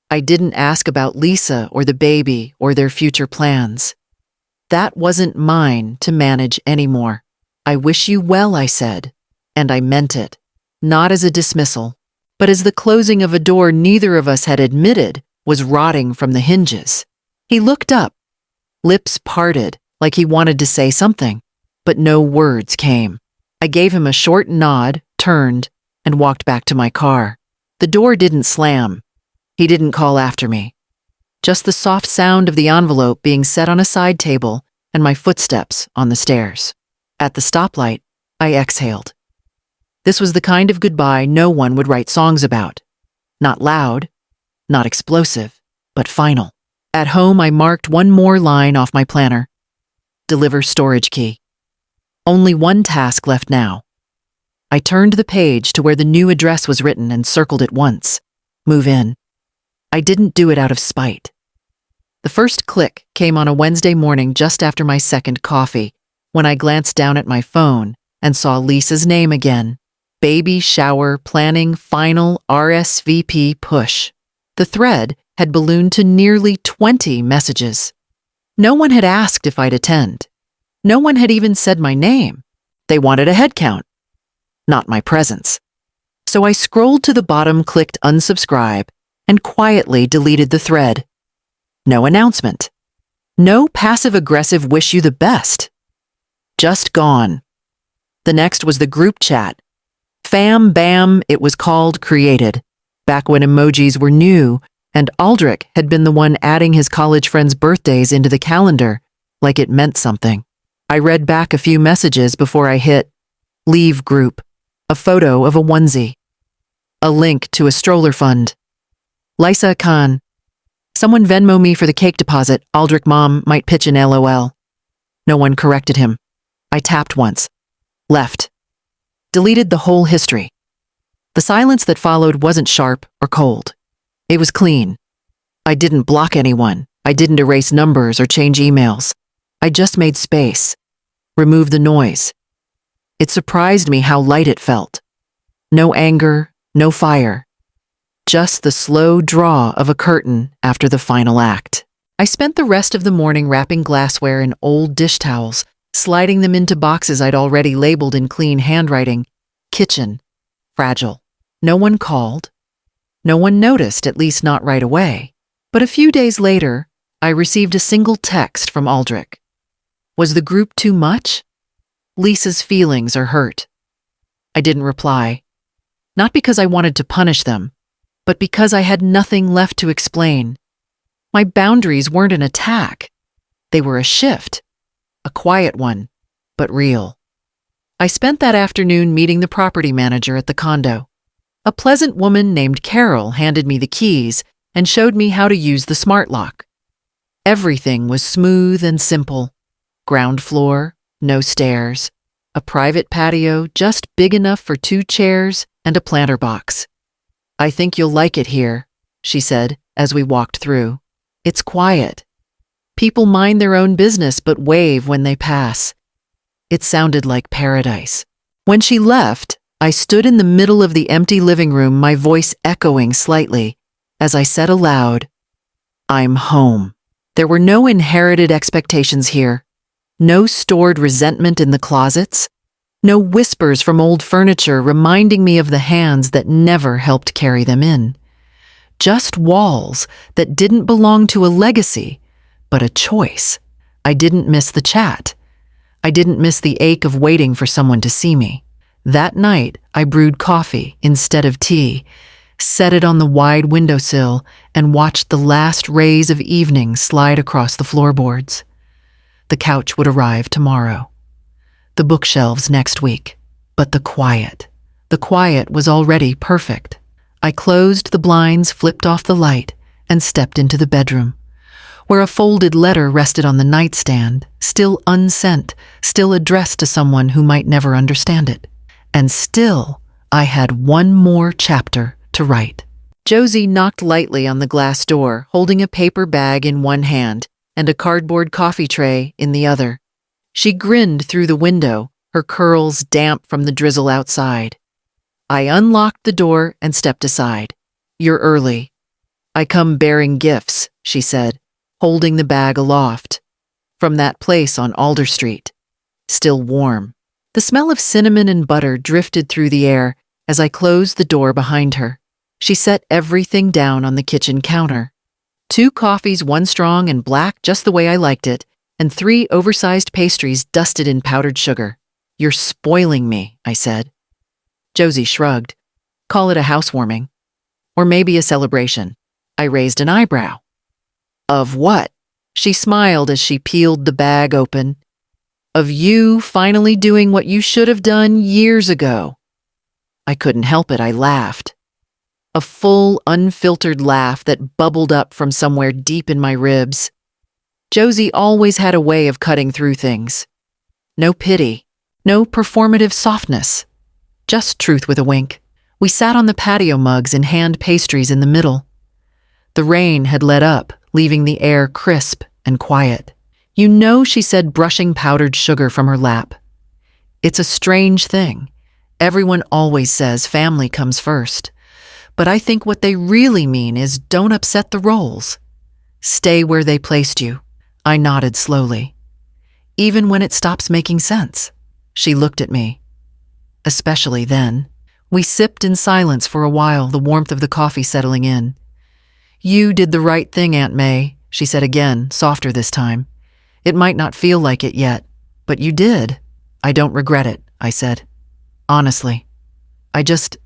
I didn't ask about Lisa or the baby or their future plans. That wasn't mine to manage anymore. I wish you well, I said, and I meant it, not as a dismissal, but as the closing of a door neither of us had admitted was rotting from the hinges. He looked up, lips parted like he wanted to say something, but no words came. I gave him a short nod, turned, and walked back to my car. The door didn't slam. He didn't call after me. Just the soft sound of the envelope being set on a side table and my footsteps on the stairs. At the stoplight, I exhaled. This was the kind of goodbye no one would write songs about. Not loud, not explosive, but final. At home, I marked one more line off my planner. Deliver storage key. Only one task left now. I turned the page to where the new address was written and circled it once. Move in. I didn't do it out of spite. The first click came on a Wednesday morning just after my second coffee, when I glanced down at my phone and saw Lisa's name again. Baby shower planning final RSVP push. The thread had ballooned to nearly 20 messages. No one had asked if I'd attend. No one had even said my name. They wanted a head count, not my presence. So I scrolled to the bottom, clicked unsubscribe, and quietly deleted the thread. No announcement. No passive-aggressive wish you the best. Just gone. The next was the group chat. Fam Bam, it was called, created, back when emojis were new, and Aldrich had been the one adding his college friends' birthdays into the calendar, like it meant something. I read back a few messages before I hit leave group, a photo of a onesie, a link to a stroller fund. Lisa Khan, someone Venmo me for the cake deposit. Aldrich mom might pitch an LOL. No one corrected him. I tapped once. Left. Deleted the whole history. The silence that followed wasn't sharp or cold. It was clean. I didn't block anyone. I didn't erase numbers or change emails. I just made space. Removed the noise. It surprised me how light it felt. No anger, no fire. Just the slow draw of a curtain after the final act. I spent the rest of the morning wrapping glassware in old dish towels, sliding them into boxes I'd already labeled in clean handwriting. Kitchen. Fragile. No one called. No one noticed, at least not right away. But a few days later, I received a single text from Aldrich. Was the group too much? Lisa's feelings are hurt. I didn't reply. Not because I wanted to punish them, but because I had nothing left to explain. My boundaries weren't an attack. They were a shift. A quiet one, but real. I spent that afternoon meeting the property manager at the condo. A pleasant woman named Carol handed me the keys and showed me how to use the smart lock. Everything was smooth and simple. Ground floor, no stairs, a private patio just big enough for 2 chairs and a planter box. I think you'll like it here, she said as we walked through. It's quiet. People mind their own business but wave when they pass. It sounded like paradise. When she left, I stood in the middle of the empty living room, my voice echoing slightly, as I said aloud, I'm home. There were no inherited expectations here. No stored resentment in the closets. No whispers from old furniture reminding me of the hands that never helped carry them in. Just walls that didn't belong to a legacy, but a choice. I didn't miss the chat. I didn't miss the ache of waiting for someone to see me. That night, I brewed coffee instead of tea, set it on the wide windowsill, and watched the last rays of evening slide across the floorboards. The couch would arrive tomorrow. The bookshelves next week. But the quiet was already perfect. I closed the blinds, flipped off the light, and stepped into the bedroom. where a folded letter rested on the nightstand, still unsent, still addressed to someone who might never understand it. And still, I had one more chapter to write. Josie knocked lightly on the glass door, holding a paper bag in one hand and a cardboard coffee tray in the other. She grinned through the window, her curls damp from the drizzle outside. I unlocked the door and stepped aside. "You're early." "I come bearing gifts," she said, holding the bag aloft. "From that place on Alder Street. Still warm." The smell of cinnamon and butter drifted through the air as I closed the door behind her. She set everything down on the kitchen counter. 2 coffees, 1 strong and black just the way I liked it, and 3 oversized pastries dusted in powdered sugar. "You're spoiling me," I said. Josie shrugged. "Call it a housewarming. Or maybe a celebration." I raised an eyebrow. "Of what?" She smiled as she peeled the bag open. "Of you finally doing what you should have done years ago." I couldn't help it, I laughed. A full, unfiltered laugh that bubbled up from somewhere deep in my ribs. Josie always had a way of cutting through things. No pity, no performative softness. Just truth with a wink. We sat on the patio mugs and hand pastries in the middle. The rain had let up, leaving the air crisp and quiet. "You know," she said, brushing powdered sugar from her lap. "It's a strange thing. Everyone always says family comes first. But I think what they really mean is don't upset the roles. Stay where they placed you." I nodded slowly. "Even when it stops making sense." She looked at me. Especially then. We sipped in silence for a while, the warmth of the coffee settling in. "You did the right thing, Aunt May," she said again, softer this time. "It might not feel like it yet, but you did." "I don't regret it," I said. "Honestly. I just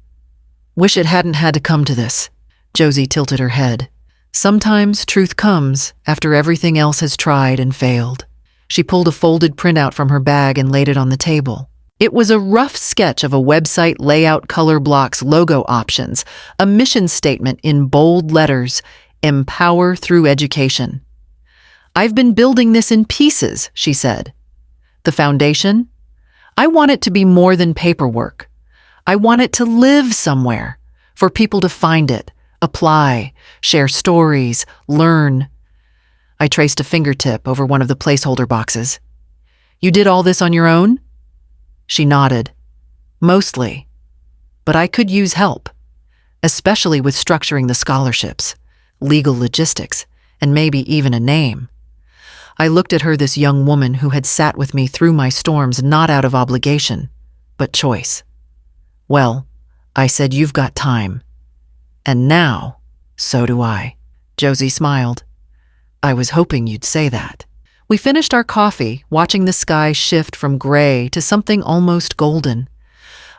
wish it hadn't had to come to this." Josie tilted her head. "Sometimes truth comes after everything else has tried and failed." She pulled a folded printout from her bag and laid it on the table. It was a rough sketch of a website layout, color blocks, logo options, a mission statement in bold letters, "Empower through education." "I've been building this in pieces," she said. "The foundation? I want it to be more than paperwork. I want it to live somewhere, for people to find it, apply, share stories, learn." I traced a fingertip over one of the placeholder boxes. "You did all this on your own?" She nodded. "Mostly. But I could use help, especially with structuring the scholarships, legal logistics, and maybe even a name." I looked at her, this young woman who had sat with me through my storms, not out of obligation, but choice. "Well," I said, "you've got time. And now, so do I." Josie smiled. "I was hoping you'd say that." We finished our coffee, watching the sky shift from gray to something almost golden.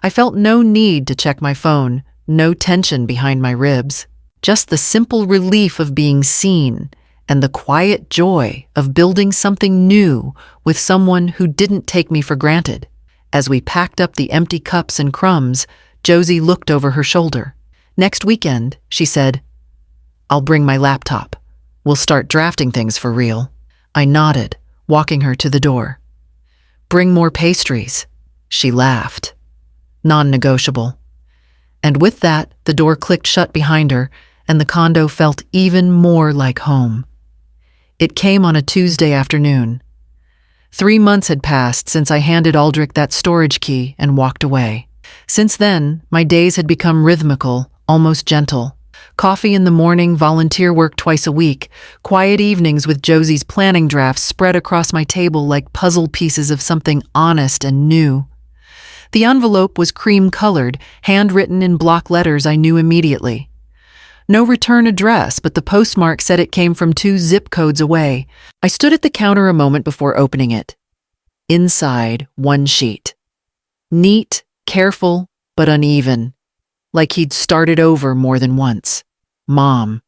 I felt no need to check my phone, no tension behind my ribs, just the simple relief of being seen and the quiet joy of building something new with someone who didn't take me for granted. As we packed up the empty cups and crumbs, Josie looked over her shoulder. "Next weekend," she said, "I'll bring my laptop. We'll start drafting things for real." I nodded, walking her to the door. "Bring more pastries." She laughed. Non-negotiable. And with that, the door clicked shut behind her, and the condo felt even more like home. It came on a Tuesday afternoon. 3 months had passed since I handed Aldrich that storage key and walked away. Since then, my days had become rhythmical, almost gentle. Coffee in the morning, volunteer work twice a week, quiet evenings with Josie's planning drafts spread across my table like puzzle pieces of something honest and new. The envelope was cream-colored, handwritten in block letters I knew immediately. No return address, but the postmark said it came from 2 zip codes away. I stood at the counter a moment before opening it. Inside, 1 sheet. Neat, careful, but uneven, like he'd started over more than once. Mom.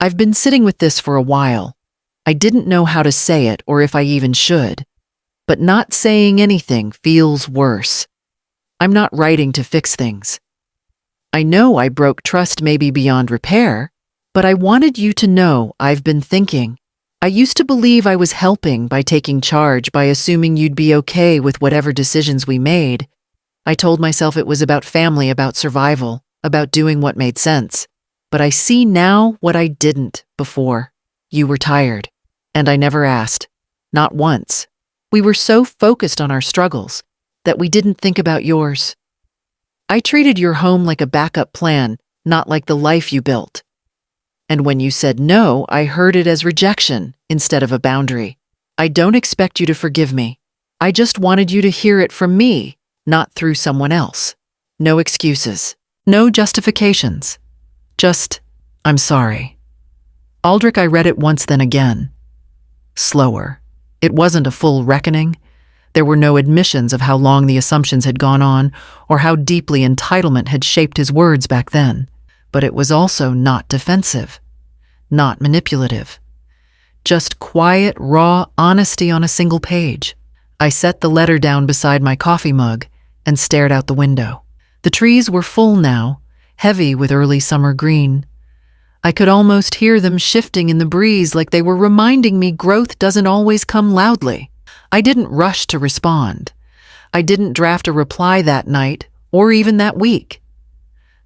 I've been sitting with this for a while. I didn't know how to say it or if I even should. But not saying anything feels worse. I'm not writing to fix things. I know I broke trust maybe beyond repair, but I wanted you to know I've been thinking. I used to believe I was helping by taking charge, by assuming you'd be okay with whatever decisions we made. I told myself it was about family, about survival, about doing what made sense. But I see now what I didn't before. You were tired, and I never asked. Not once. We were so focused on our struggles that we didn't think about yours. I treated your home like a backup plan, not like the life you built. And when you said no, I heard it as rejection instead of a boundary. I don't expect you to forgive me. I just wanted you to hear it from me, not through someone else. No excuses. No justifications. Just, I'm sorry. Aldrich, I read it once, then again. Slower. It wasn't a full reckoning. There were no admissions of how long the assumptions had gone on or how deeply entitlement had shaped his words back then. But it was also not defensive, not manipulative. Just quiet, raw honesty on a single page. I set the letter down beside my coffee mug and stared out the window. The trees were full now, heavy with early summer green. I could almost hear them shifting in the breeze, like they were reminding me growth doesn't always come loudly. I didn't rush to respond. I didn't draft a reply that night or even that week.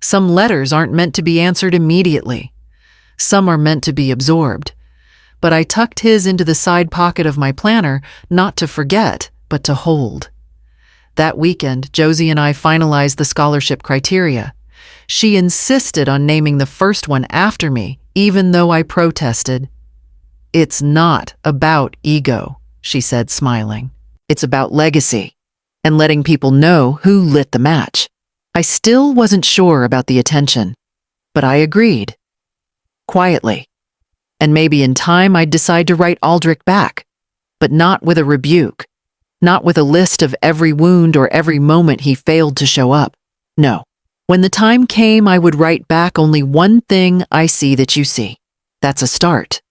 Some letters aren't meant to be answered immediately. Some are meant to be absorbed. But I tucked his into the side pocket of my planner, not to forget, but to hold. That weekend, Josie and I finalized the scholarship criteria. She insisted on naming the first one after me, even though I protested. It's not about ego, she said, smiling. It's about legacy and letting people know who lit the match. I still wasn't sure about the attention, but I agreed. Quietly. And maybe in time I'd decide to write Aldrich back, but not with a rebuke, not with a list of every wound or every moment he failed to show up. No. When the time came, I would write back only one thing I see that you see. That's a start.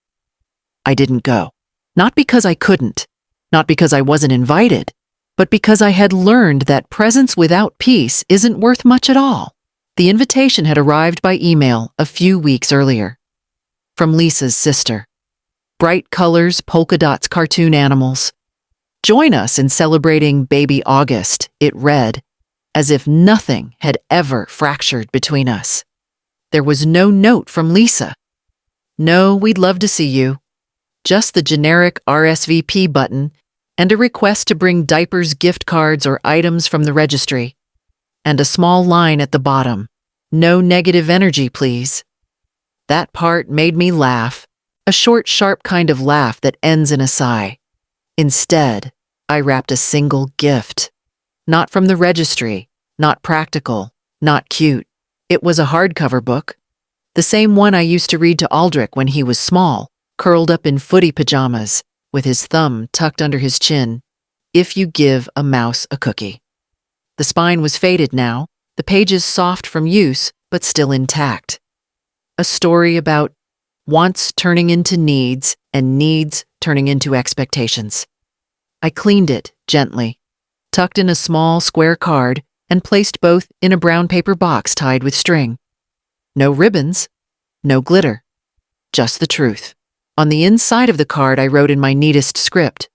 I didn't go. Not because I couldn't, not because I wasn't invited, but because I had learned that presence without peace isn't worth much at all. The invitation had arrived by email a few weeks earlier. From Lisa's sister. Bright colors, polka dots, cartoon animals. Join us in celebrating Baby August, it read, as if nothing had ever fractured between us. There was no note from Lisa. No, we'd love to see you. Just the generic RSVP button and a request to bring diapers, gift cards, or items from the registry. And a small line at the bottom. No negative energy, please. That part made me laugh, a short, sharp kind of laugh that ends in a sigh. Instead, I wrapped a single gift. Not from the registry, not practical, not cute. It was a hardcover book. The same one I used to read to Aldrich when he was small, curled up in footy pajamas, with his thumb tucked under his chin. If you give a mouse a cookie. The spine was faded now, the pages soft from use, but still intact. A story about wants turning into needs and needs turning into expectations. I cleaned it gently, tucked in a small square card, and placed both in a brown paper box tied with string. No ribbons, no glitter, just the truth. On the inside of the card I wrote in my neatest script,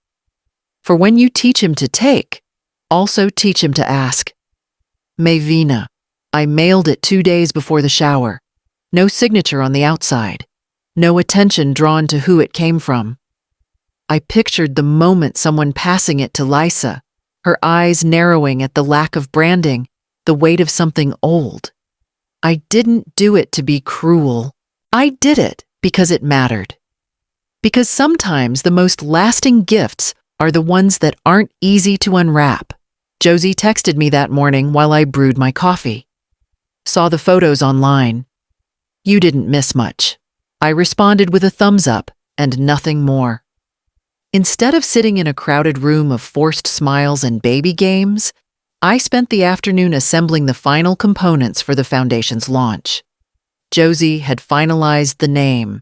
for when you teach him to take, also teach him to ask. Mavina. I mailed it 2 days before the shower. No signature on the outside. No attention drawn to who it came from. I pictured the moment someone passing it to Lisa, her eyes narrowing at the lack of branding, the weight of something old. I didn't do it to be cruel. I did it because it mattered. Because sometimes the most lasting gifts are the ones that aren't easy to unwrap. Josie texted me that morning while I brewed my coffee. Saw the photos online. You didn't miss much. I responded with a thumbs up and nothing more. Instead of sitting in a crowded room of forced smiles and baby games, I spent the afternoon assembling the final components for the foundation's launch. Josie had finalized the name.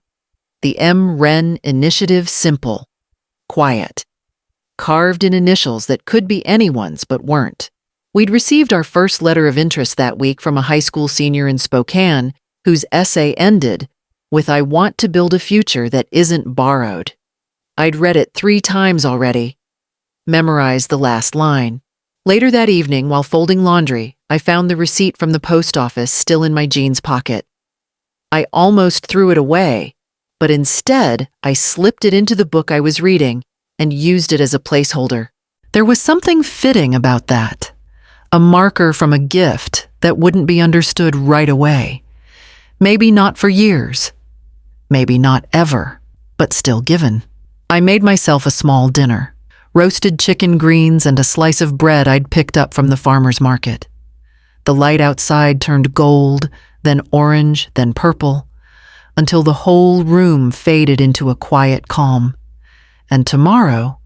The M-Ren Initiative Simple. Quiet. Carved in initials that could be anyone's but weren't. We'd received our first letter of interest that week from a high school senior in Spokane whose essay ended with, "I want to build a future that isn't borrowed." I'd read it 3 times already, memorized the last line. Later that evening, while folding laundry, I found the receipt from the post office still in my jeans pocket. I almost threw it away, but instead I slipped it into the book I was reading and used it as a placeholder. There was something fitting about that, a marker from a gift that wouldn't be understood right away. Maybe not for years, maybe not ever, but still given. I made myself a small dinner. Roasted chicken greens and a slice of bread I'd picked up from the farmer's market. The light outside turned gold, then orange, then purple, until the whole room faded into a quiet calm. And tomorrow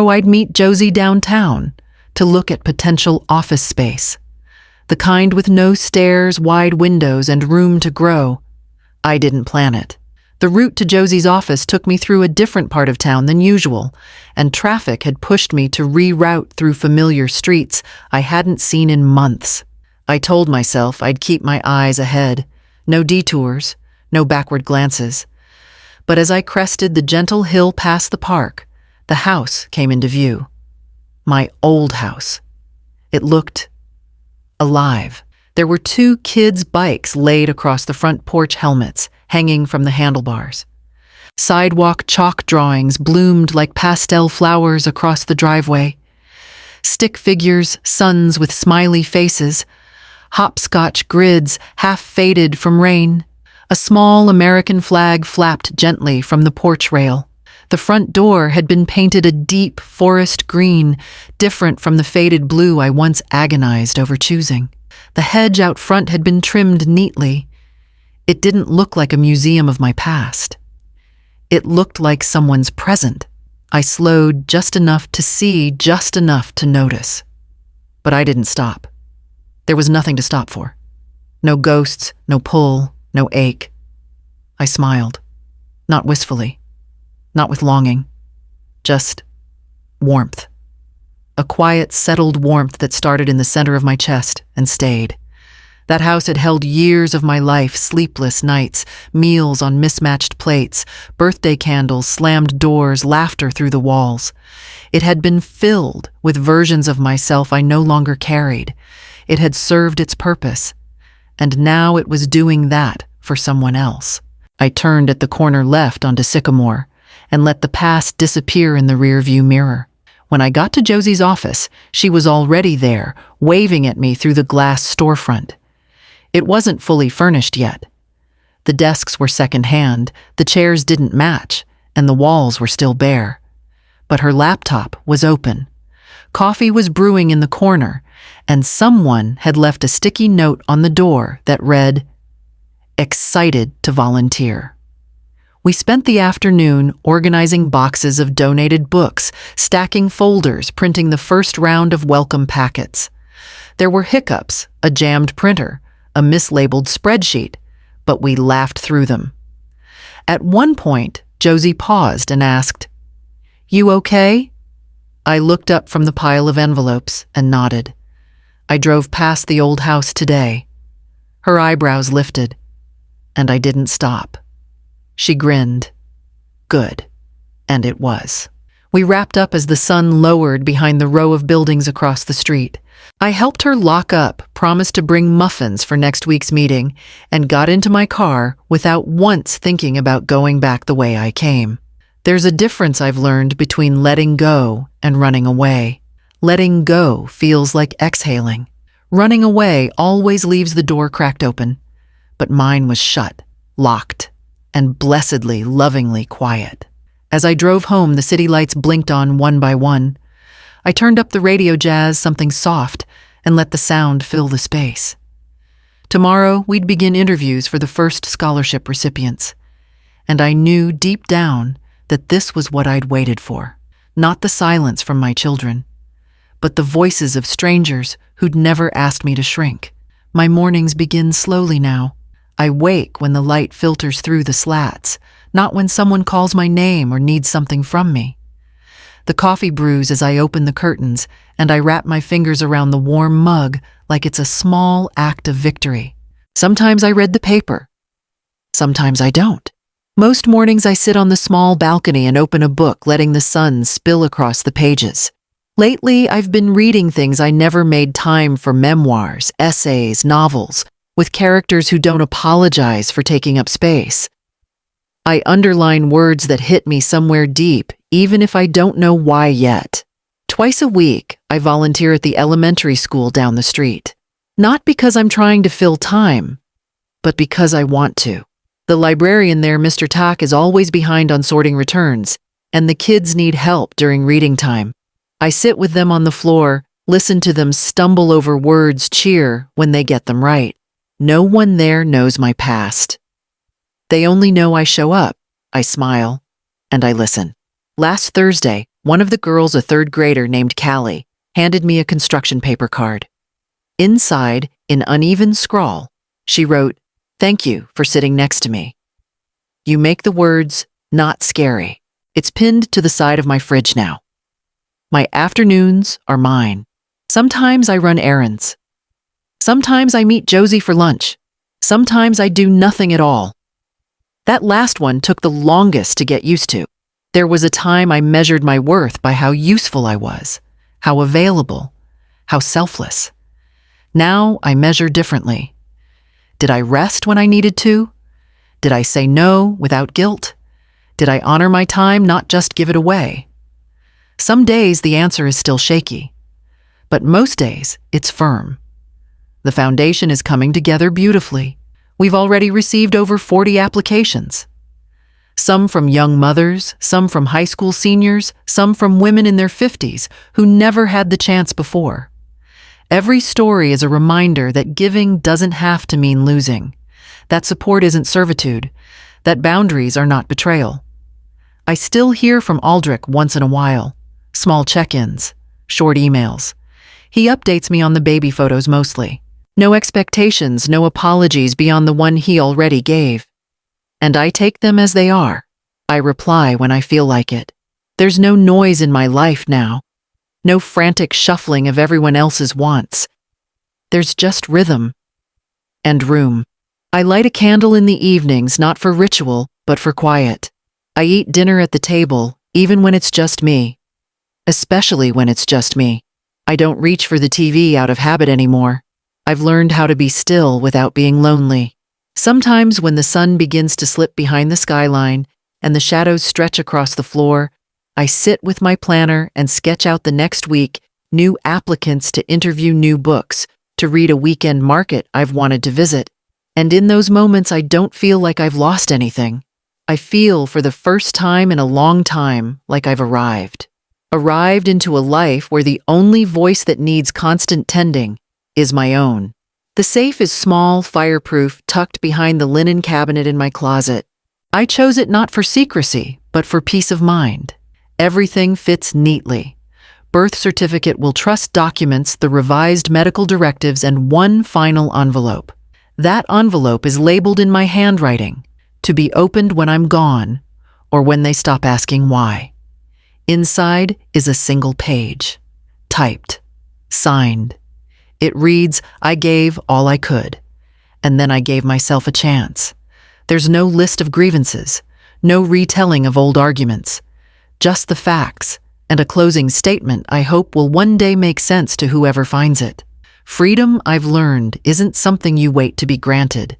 I'd meet Josie downtown to look at potential office space, the kind with no stairs, wide windows, and room to grow. I didn't plan it. The route to Josie's office took me through a different part of town than usual, and traffic had pushed me to reroute through familiar streets I hadn't seen in months. I told myself I'd keep my eyes ahead, no detours, no backward glances. But as I crested the gentle hill past the park, the house came into view. My old house. It looked alive. There were 2 kids' bikes laid across the front porch helmets, hanging from the handlebars. Sidewalk chalk drawings bloomed like pastel flowers across the driveway. Stick figures, suns with smiley faces, hopscotch grids half faded from rain. A small American flag flapped gently from the porch rail. The front door had been painted a deep forest green, different from the faded blue I once agonized over choosing. The hedge out front had been trimmed neatly. It didn't look like a museum of my past. It looked like someone's present. I slowed just enough to see, just enough to notice. But I didn't stop. There was nothing to stop for. No ghosts, no pull, no ache. I smiled. Not wistfully. Not with longing. Just warmth. A quiet, settled warmth that started in the center of my chest and stayed. That house had held years of my life, sleepless nights, meals on mismatched plates, birthday candles, slammed doors, laughter through the walls. It had been filled with versions of myself I no longer carried. It had served its purpose, and now it was doing that for someone else. I turned at the corner left onto Sycamore and let the past disappear in the rearview mirror. When I got to Josie's office, she was already there, waving at me through the glass storefront. It wasn't fully furnished yet. The desks were secondhand, the chairs didn't match, and the walls were still bare. But her laptop was open. Coffee was brewing in the corner, and someone had left a sticky note on the door that read, "Excited to volunteer." We spent the afternoon organizing boxes of donated books, stacking folders, printing the first round of welcome packets. There were hiccups, a jammed printer, a mislabeled spreadsheet, but we laughed through them. At one point, Josie paused and asked, "You okay?" I looked up from the pile of envelopes and nodded. I drove past the old house today. Her eyebrows lifted, and I didn't stop. She grinned. Good. And it was. We wrapped up as the sun lowered behind the row of buildings across the street. I helped her lock up, promised to bring muffins for next week's meeting, and got into my car without once thinking about going back the way I came. There's a difference I've learned between letting go and running away. Letting go feels like exhaling. Running away always leaves the door cracked open, but mine was shut, locked, and blessedly, lovingly quiet. As I drove home, the city lights blinked on one by one. I turned up the radio jazz, something soft, and let the sound fill the space. Tomorrow, we'd begin interviews for the first scholarship recipients. And I knew deep down that this was what I'd waited for. Not the silence from my children, but the voices of strangers who'd never asked me to shrink. My mornings begin slowly now. I wake when the light filters through the slats, not when someone calls my name or needs something from me. The coffee brews as I open the curtains, and I wrap my fingers around the warm mug like it's a small act of victory. Sometimes I read the paper. Sometimes I don't. Most mornings I sit on the small balcony and open a book, letting the sun spill across the pages. Lately, I've been reading things I never made time for: memoirs, essays, novels, with characters who don't apologize for taking up space. I underline words that hit me somewhere deep, even if I don't know why yet. Twice a week, I volunteer at the elementary school down the street. Not because I'm trying to fill time, but because I want to. The librarian there, Mr. Tak, is always behind on sorting returns, and the kids need help during reading time. I sit with them on the floor, listen to them stumble over words, cheer when they get them right. No one there knows my past. They only know I show up, I smile, and I listen. Last Thursday, one of the girls, a third grader named Callie, handed me a construction paper card. Inside, in uneven scrawl, she wrote, "Thank you for sitting next to me. You make the words not scary." It's pinned to the side of my fridge now. My afternoons are mine. Sometimes I run errands. Sometimes I meet Josie for lunch. Sometimes I do nothing at all. That last one took the longest to get used to. There was a time I measured my worth by how useful I was, how available, how selfless. Now I measure differently. Did I rest when I needed to? Did I say no without guilt? Did I honor my time, not just give it away? Some days the answer is still shaky, but most days it's firm. The foundation is coming together beautifully. We've already received over 40 applications. Some from young mothers, some from high school seniors, some from women in their 50s who never had the chance before. Every story is a reminder that giving doesn't have to mean losing, that support isn't servitude, that boundaries are not betrayal. I still hear from Aldrich once in a while, small check-ins, short emails. He updates me on the baby photos mostly. No expectations, no apologies beyond the one he already gave. And I take them as they are. I reply when I feel like it. There's no noise in my life now. No frantic shuffling of everyone else's wants. There's just rhythm and room. I light a candle in the evenings, not for ritual, but for quiet. I eat dinner at the table, even when it's just me. Especially when it's just me. I don't reach for the TV out of habit anymore. I've learned how to be still without being lonely. Sometimes when the sun begins to slip behind the skyline and the shadows stretch across the floor, I sit with my planner and sketch out the next week, new applicants to interview, new books, to read a weekend market I've wanted to visit. And in those moments, I don't feel like I've lost anything. I feel, for the first time in a long time, like I've arrived. Arrived into a life where the only voice that needs constant tending is my own. The safe is small, fireproof, tucked behind the linen cabinet in my closet. I chose it not for secrecy, but for peace of mind. Everything fits neatly. Birth certificate, will trust documents, the revised medical directives, and one final envelope. That envelope is labeled in my handwriting, to be opened when I'm gone, or when they stop asking why. Inside is a single page, typed, signed. It reads, "I gave all I could, and then I gave myself a chance." There's no list of grievances, no retelling of old arguments, just the facts, and a closing statement I hope will one day make sense to whoever finds it. Freedom, I've learned, isn't something you wait to be granted.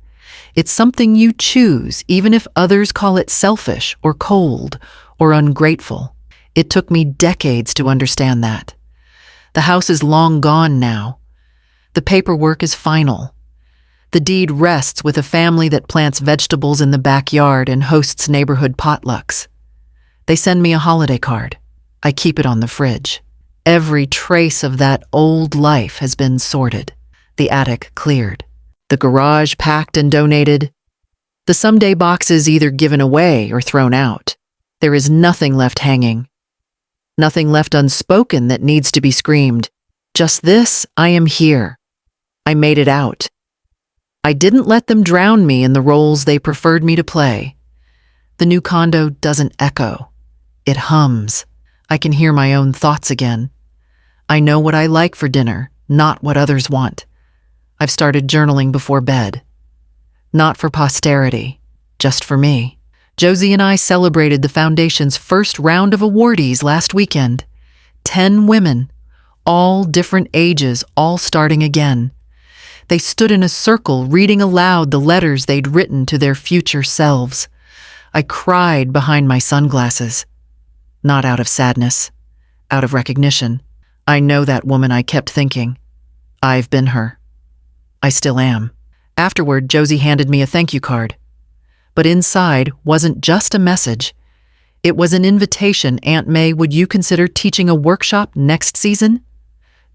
It's something you choose, even if others call it selfish or cold or ungrateful. It took me decades to understand that. The house is long gone now. The paperwork is final. The deed rests with a family that plants vegetables in the backyard and hosts neighborhood potlucks. They send me a holiday card. I keep it on the fridge. Every trace of that old life has been sorted. The attic cleared. The garage packed and donated. The someday boxes either given away or thrown out. There is nothing left hanging. Nothing left unspoken that needs to be screamed. Just this: I am here. I made it out. I didn't let them drown me in the roles they preferred me to play. The new condo doesn't echo. It hums. I can hear my own thoughts again. I know what I like for dinner, not what others want. I've started journaling before bed. Not for posterity, just for me. Josie and I celebrated the Foundation's first round of awardees last weekend. 10 women, all different ages, all starting again. They stood in a circle reading aloud the letters they'd written to their future selves. I cried behind my sunglasses. Not out of sadness, out of recognition. I know that woman, I kept thinking. I've been her. I still am. Afterward, Josie handed me a thank you card. But inside wasn't just a message. It was an invitation. Aunt May, would you consider teaching a workshop next season?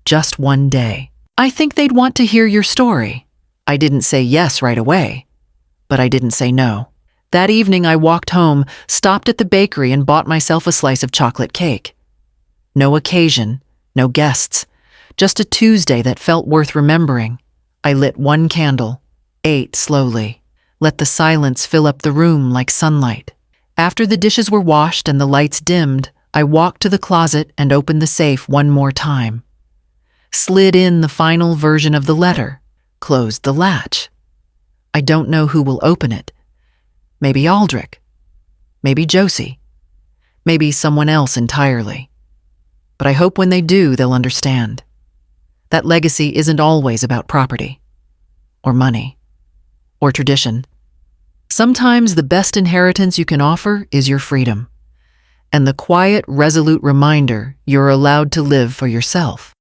Just one day. I think they'd want to hear your story. I didn't say yes right away, but I didn't say no. That evening I walked home, stopped at the bakery and bought myself a slice of chocolate cake. No occasion, no guests, just a Tuesday that felt worth remembering. I lit one candle, ate slowly, let the silence fill up the room like sunlight. After the dishes were washed and the lights dimmed, I walked to the closet and opened the safe one more time. Slid in the final version of the letter, closed the latch. I don't know who will open it. Maybe Aldrich. Maybe Josie. Maybe someone else entirely. But I hope when they do, they'll understand. That legacy isn't always about property, or money, or tradition. Sometimes the best inheritance you can offer is your freedom, and the quiet, resolute reminder you're allowed to live for yourself.